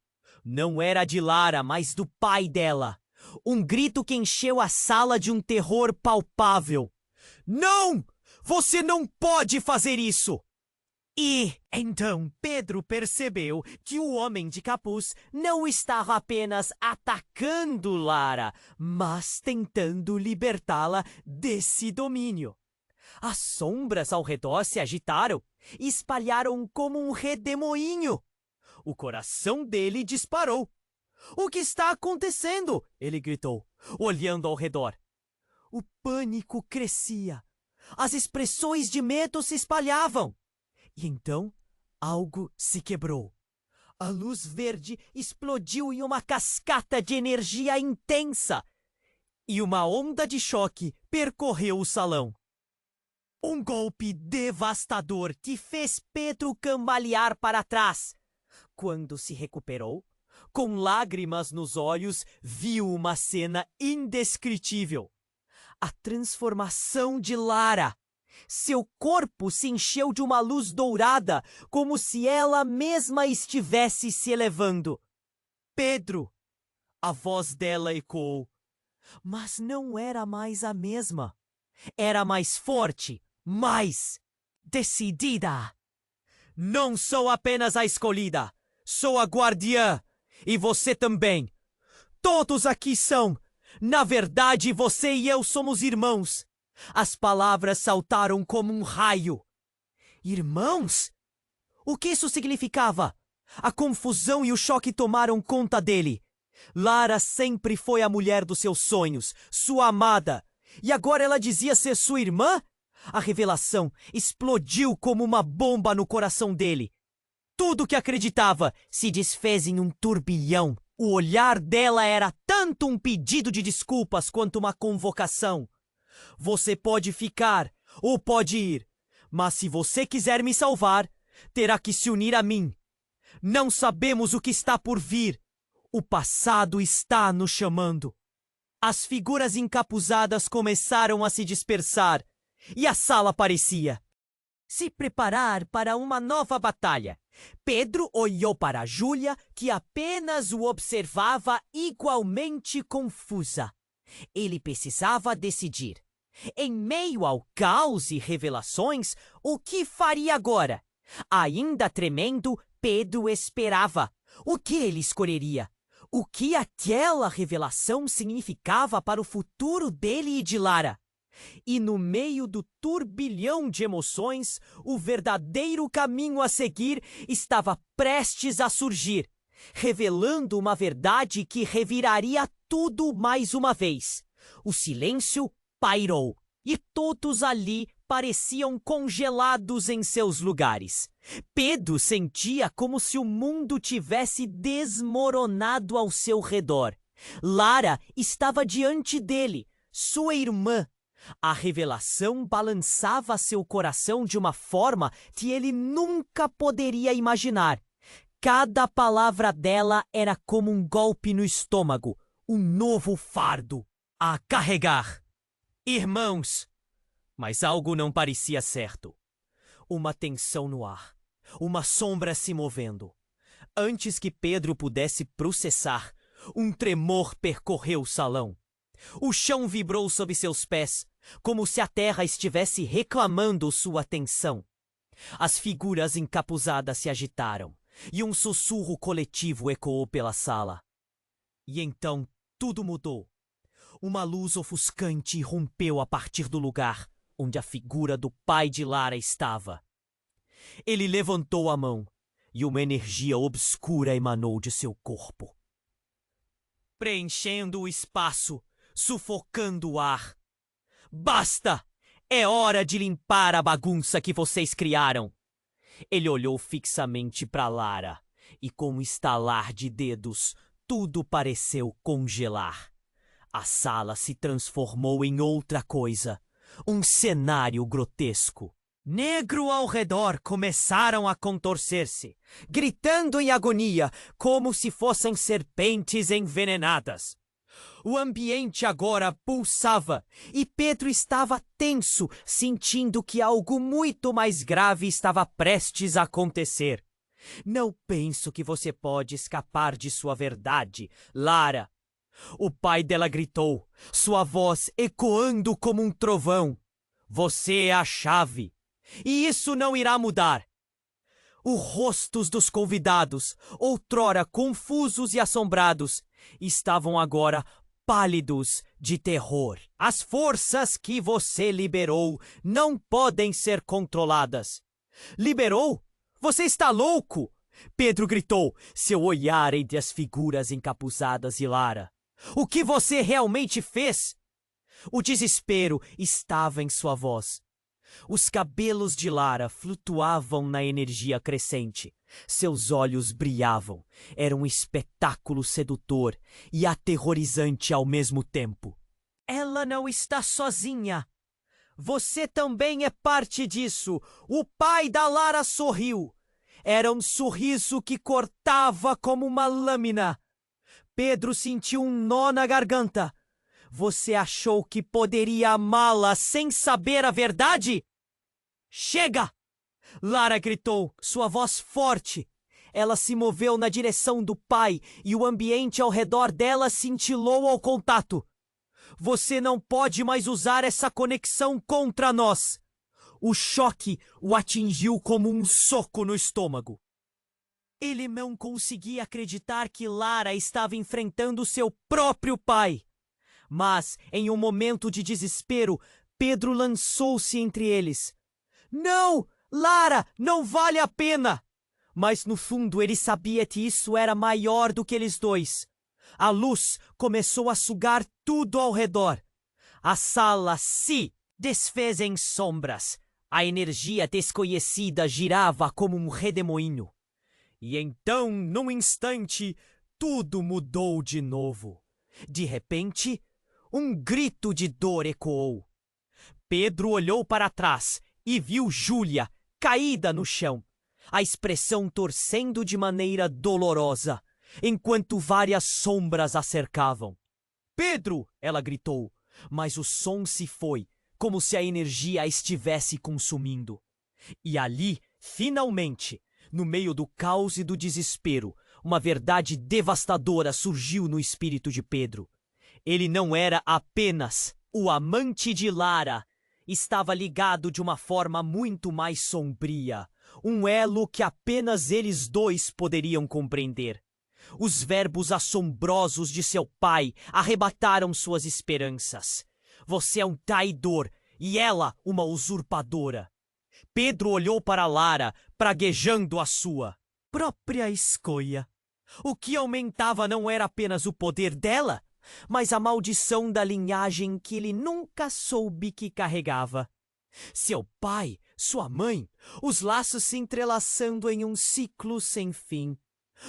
Não era de Lara, mas do pai dela. Um grito que encheu a sala de um terror palpável. Não! Você não pode fazer isso! E então Pedro percebeu que o homem de capuz não estava apenas atacando Lara, mas tentando libertá-la desse domínio. As sombras ao redor se agitaram e espalharam como um redemoinho. O coração dele disparou. "O que está acontecendo?" ele gritou, olhando ao redor. O pânico crescia. As expressões de medo se espalhavam. E então, algo se quebrou. A luz verde explodiu em uma cascata de energia intensa. E uma onda de choque percorreu o salão. Um golpe devastador que fez Pedro cambalear para trás. Quando se recuperou, com lágrimas nos olhos, viu uma cena indescritível. A transformação de Lara. Seu corpo se encheu de uma luz dourada, como se ela mesma estivesse se elevando. "Pedro!" A voz dela ecoou. Mas não era mais a mesma. Era mais forte, mais decidida. "Não sou apenas a escolhida, sou a guardiã, e você também. Todos aqui são. Na verdade, você e eu somos irmãos." As palavras saltaram como um raio. Irmãos? O que isso significava? A confusão e o choque tomaram conta dele. Lara sempre foi a mulher dos seus sonhos, sua amada. E agora ela dizia ser sua irmã? A revelação explodiu como uma bomba no coração dele. Tudo que acreditava se desfez em um turbilhão. O olhar dela era tanto um pedido de desculpas quanto uma convocação. "Você pode ficar ou pode ir, mas se você quiser me salvar, terá que se unir a mim. Não sabemos o que está por vir. O passado está nos chamando." As figuras encapuzadas começaram a se dispersar e a sala parecia se preparar para uma nova batalha. Pedro olhou para Júlia, que apenas o observava igualmente confusa. Ele precisava decidir. Em meio ao caos e revelações, o que faria agora? Ainda tremendo, Pedro esperava. O que ele escolheria? O que aquela revelação significava para o futuro dele e de Lara? E no meio do turbilhão de emoções, o verdadeiro caminho a seguir estava prestes a surgir, revelando uma verdade que reviraria tudo mais uma vez. O silêncio pairou, e todos ali pareciam congelados em seus lugares. Pedro sentia como se o mundo tivesse desmoronado ao seu redor. Lara estava diante dele, sua irmã. A revelação balançava seu coração de uma forma que ele nunca poderia imaginar. Cada palavra dela era como um golpe no estômago, um novo fardo a carregar. Irmãos! Mas algo não parecia certo. Uma tensão no ar, uma sombra se movendo. Antes que Pedro pudesse processar, um tremor percorreu o salão. O chão vibrou sob seus pés, como se a terra estivesse reclamando sua atenção. As figuras encapuzadas se agitaram, e um sussurro coletivo ecoou pela sala. E então tudo mudou. Uma luz ofuscante irrompeu a partir do lugar onde a figura do pai de Lara estava. Ele levantou a mão e uma energia obscura emanou de seu corpo, preenchendo o espaço, sufocando o ar. "Basta! É hora de limpar a bagunça que vocês criaram." Ele olhou fixamente para Lara e, com um estalar de dedos, tudo pareceu congelar. A sala se transformou em outra coisa, um cenário grotesco. Negro ao redor começaram a contorcer-se, gritando em agonia, como se fossem serpentes envenenadas. O ambiente agora pulsava e Pedro estava tenso, sentindo que algo muito mais grave estava prestes a acontecer. Não penso que você pode escapar de sua verdade, Lara. O pai dela gritou, sua voz ecoando como um trovão. Você é a chave, e isso não irá mudar. Os rostos dos convidados, outrora confusos e assombrados, estavam agora pálidos de terror. As forças que você liberou não podem ser controladas. Liberou? Você está louco? Pedro gritou, seu olhar entre as figuras encapuzadas de Lara. O que você realmente fez? O desespero estava em sua voz. Os cabelos de Lara flutuavam na energia crescente. Seus olhos brilhavam. Era um espetáculo sedutor e aterrorizante ao mesmo tempo. Ela não está sozinha. Você também é parte disso. O pai da Lara sorriu. Era um sorriso que cortava como uma lâmina. Pedro sentiu um nó na garganta. Você achou que poderia amá-la sem saber a verdade? Chega! Lara gritou, sua voz forte. Ela se moveu na direção do pai e o ambiente ao redor dela cintilou ao contato. Você não pode mais usar essa conexão contra nós. O choque o atingiu como um soco no estômago. Ele não conseguia acreditar que Lara estava enfrentando seu próprio pai. Mas, em um momento de desespero, Pedro lançou-se entre eles. Não! Lara, não vale a pena! Mas no fundo ele sabia que isso era maior do que eles dois. A luz começou a sugar tudo ao redor. A sala se desfez em sombras. A energia desconhecida girava como um redemoinho. E então, num instante, tudo mudou de novo. De repente, um grito de dor ecoou. Pedro olhou para trás e viu Júlia caída no chão, a expressão torcendo de maneira dolorosa, enquanto várias sombras a cercavam. Pedro! Ela gritou, mas o som se foi, como se a energia a estivesse consumindo. E ali, finalmente, no meio do caos e do desespero, uma verdade devastadora surgiu no espírito de Pedro. Ele não era apenas o amante de Lara. Estava ligado de uma forma muito mais sombria. Um elo que apenas eles dois poderiam compreender. Os verbos assombrosos de seu pai arrebataram suas esperanças. Você é um traidor e ela uma usurpadora. Pedro olhou para Lara, praguejando a sua própria escolha. O que aumentava não era apenas o poder dela, mas a maldição da linhagem que ele nunca soube que carregava. Seu pai, sua mãe, os laços se entrelaçando em um ciclo sem fim.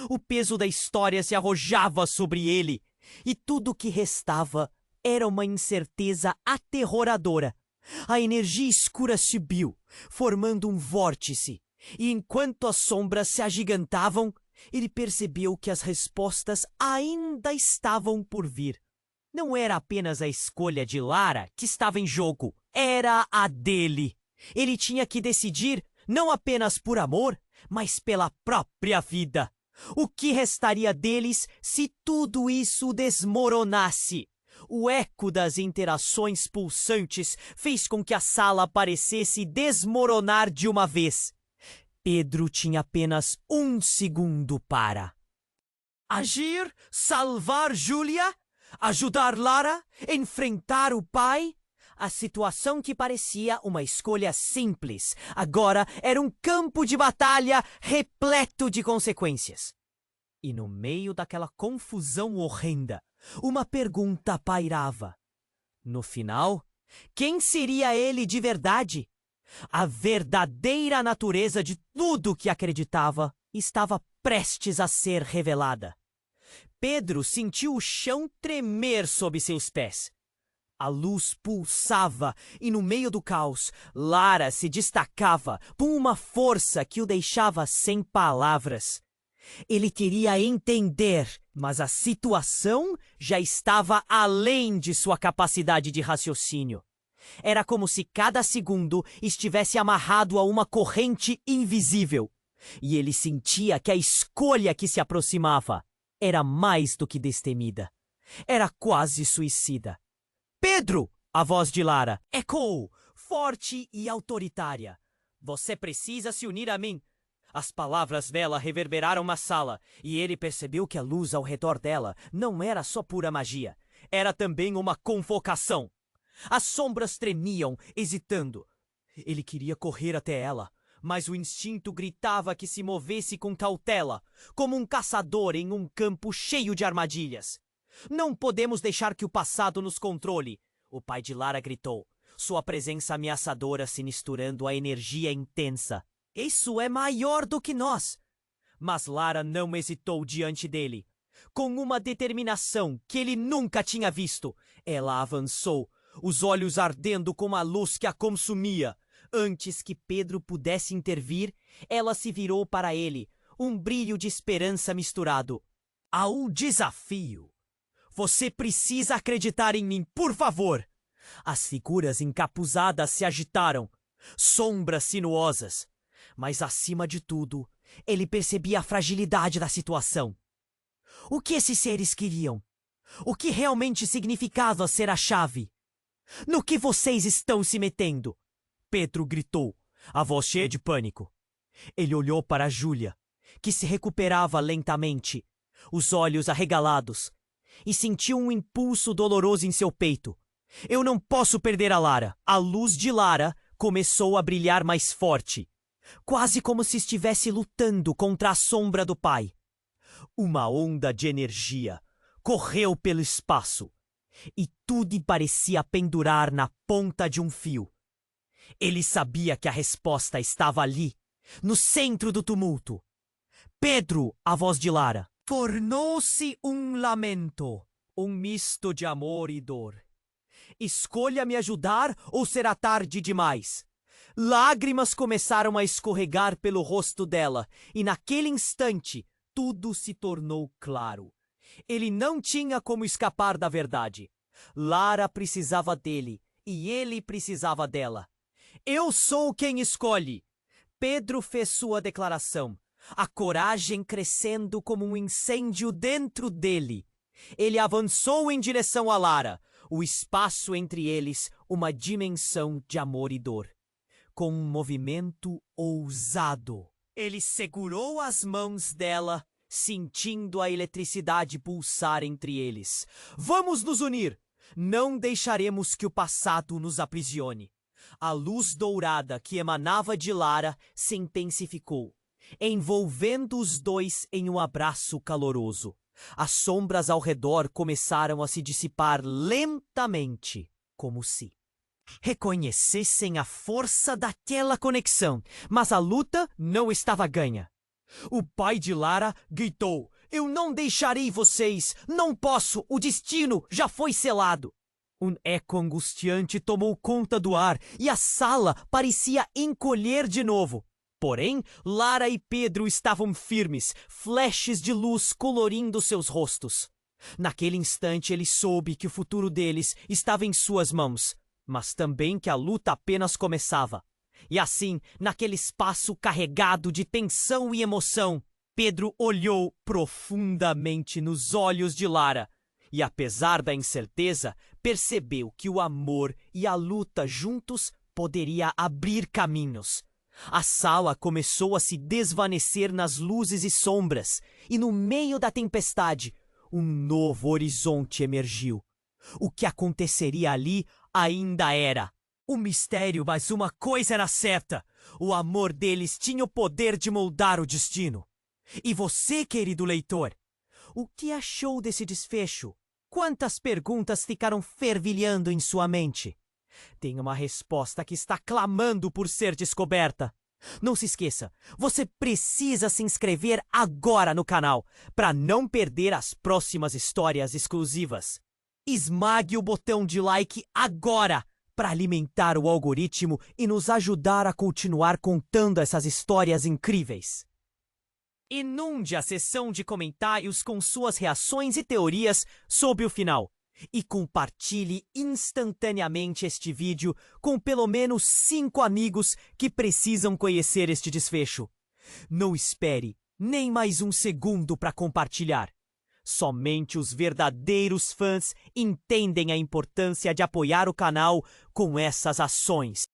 O peso da história se arrojava sobre ele, e tudo o que restava era uma incerteza aterroradora. A energia escura subiu, formando um vórtice, e enquanto as sombras se agigantavam, ele percebeu que as respostas ainda estavam por vir. Não era apenas a escolha de Lara que estava em jogo, era a dele. Ele tinha que decidir não apenas por amor, mas pela própria vida. O que restaria deles se tudo isso desmoronasse? O eco das interações pulsantes fez com que a sala parecesse desmoronar de uma vez. Pedro tinha apenas um segundo para agir, salvar Júlia, ajudar Lara, enfrentar o pai. A situação que parecia uma escolha simples, agora era um campo de batalha repleto de consequências. E no meio daquela confusão horrenda, uma pergunta pairava. No final, quem seria ele de verdade? A verdadeira natureza de tudo que acreditava estava prestes a ser revelada. Pedro sentiu o chão tremer sob seus pés. A luz pulsava e no meio do caos, Lara se destacava com uma força que o deixava sem palavras. Ele queria entender, mas a situação já estava além de sua capacidade de raciocínio. Era como se cada segundo estivesse amarrado a uma corrente invisível. E ele sentia que a escolha que se aproximava era mais do que destemida. Era quase suicida. Pedro! A voz de Lara ecoou, forte e autoritária. Você precisa se unir a mim. As palavras dela reverberaram na sala, e ele percebeu que a luz ao redor dela não era só pura magia. Era também uma convocação. As sombras tremiam, hesitando. Ele queria correr até ela, mas o instinto gritava que se movesse com cautela, como um caçador em um campo cheio de armadilhas. Não podemos deixar que o passado nos controle, o pai de Lara gritou, sua presença ameaçadora se misturando à energia intensa. Isso é maior do que nós! Mas Lara não hesitou diante dele. Com uma determinação que ele nunca tinha visto, ela avançou, os olhos ardendo com a luz que a consumia. Antes que Pedro pudesse intervir, ela se virou para ele, um brilho de esperança misturado. Há um desafio. Você precisa acreditar em mim, por favor! As figuras encapuzadas se agitaram, sombras sinuosas. Mas, acima de tudo, ele percebia a fragilidade da situação. O que esses seres queriam? O que realmente significava ser a chave? No que vocês estão se metendo? Pedro gritou, a voz cheia de pânico. Ele olhou para Júlia, que se recuperava lentamente, os olhos arregalados, e sentiu um impulso doloroso em seu peito. Eu não posso perder a Lara. A luz de Lara começou a brilhar mais forte, quase como se estivesse lutando contra a sombra do pai. Uma onda de energia correu pelo espaço, e tudo parecia pendurar na ponta de um fio. Ele sabia que a resposta estava ali, no centro do tumulto. Pedro, a voz de Lara, tornou-se um lamento, um misto de amor e dor. Escolha me ajudar ou será tarde demais. Lágrimas começaram a escorregar pelo rosto dela, e naquele instante tudo se tornou claro. Ele não tinha como escapar da verdade. Lara precisava dele, e ele precisava dela. Eu sou quem escolhe. Pedro fez sua declaração, a coragem crescendo como um incêndio dentro dele. Ele avançou em direção a Lara, o espaço entre eles uma dimensão de amor e dor. Com um movimento ousado, ele segurou as mãos dela, sentindo a eletricidade pulsar entre eles. Vamos nos unir! Não deixaremos que o passado nos aprisione. A luz dourada que emanava de Lara se intensificou, envolvendo os dois em um abraço caloroso. As sombras ao redor começaram a se dissipar lentamente, como se reconhecessem a força daquela conexão, mas a luta não estava ganha. O pai de Lara gritou, eu não deixarei vocês, não posso, o destino já foi selado. Um eco angustiante tomou conta do ar e a sala parecia encolher de novo. Porém, Lara e Pedro estavam firmes, flashes de luz colorindo seus rostos. Naquele instante ele soube que o futuro deles estava em suas mãos, mas também que a luta apenas começava. E assim, naquele espaço carregado de tensão e emoção, Pedro olhou profundamente nos olhos de Lara e, apesar da incerteza, percebeu que o amor e a luta juntos poderia abrir caminhos. A sala começou a se desvanecer nas luzes e sombras, e no meio da tempestade, um novo horizonte emergiu. O que aconteceria ali ainda era um mistério, mas uma coisa era certa: o amor deles tinha o poder de moldar o destino. E você, querido leitor, o que achou desse desfecho? Quantas perguntas ficaram fervilhando em sua mente? Tem uma resposta que está clamando por ser descoberta. Não se esqueça, você precisa se inscrever agora no canal para não perder as próximas histórias exclusivas. Esmague o botão de like agora para alimentar o algoritmo e nos ajudar a continuar contando essas histórias incríveis. Inunde a seção de comentários com suas reações e teorias sobre o final. E compartilhe instantaneamente este vídeo com pelo menos 5 amigos que precisam conhecer este desfecho. Não espere nem mais um segundo para compartilhar. Somente os verdadeiros fãs entendem a importância de apoiar o canal com essas ações.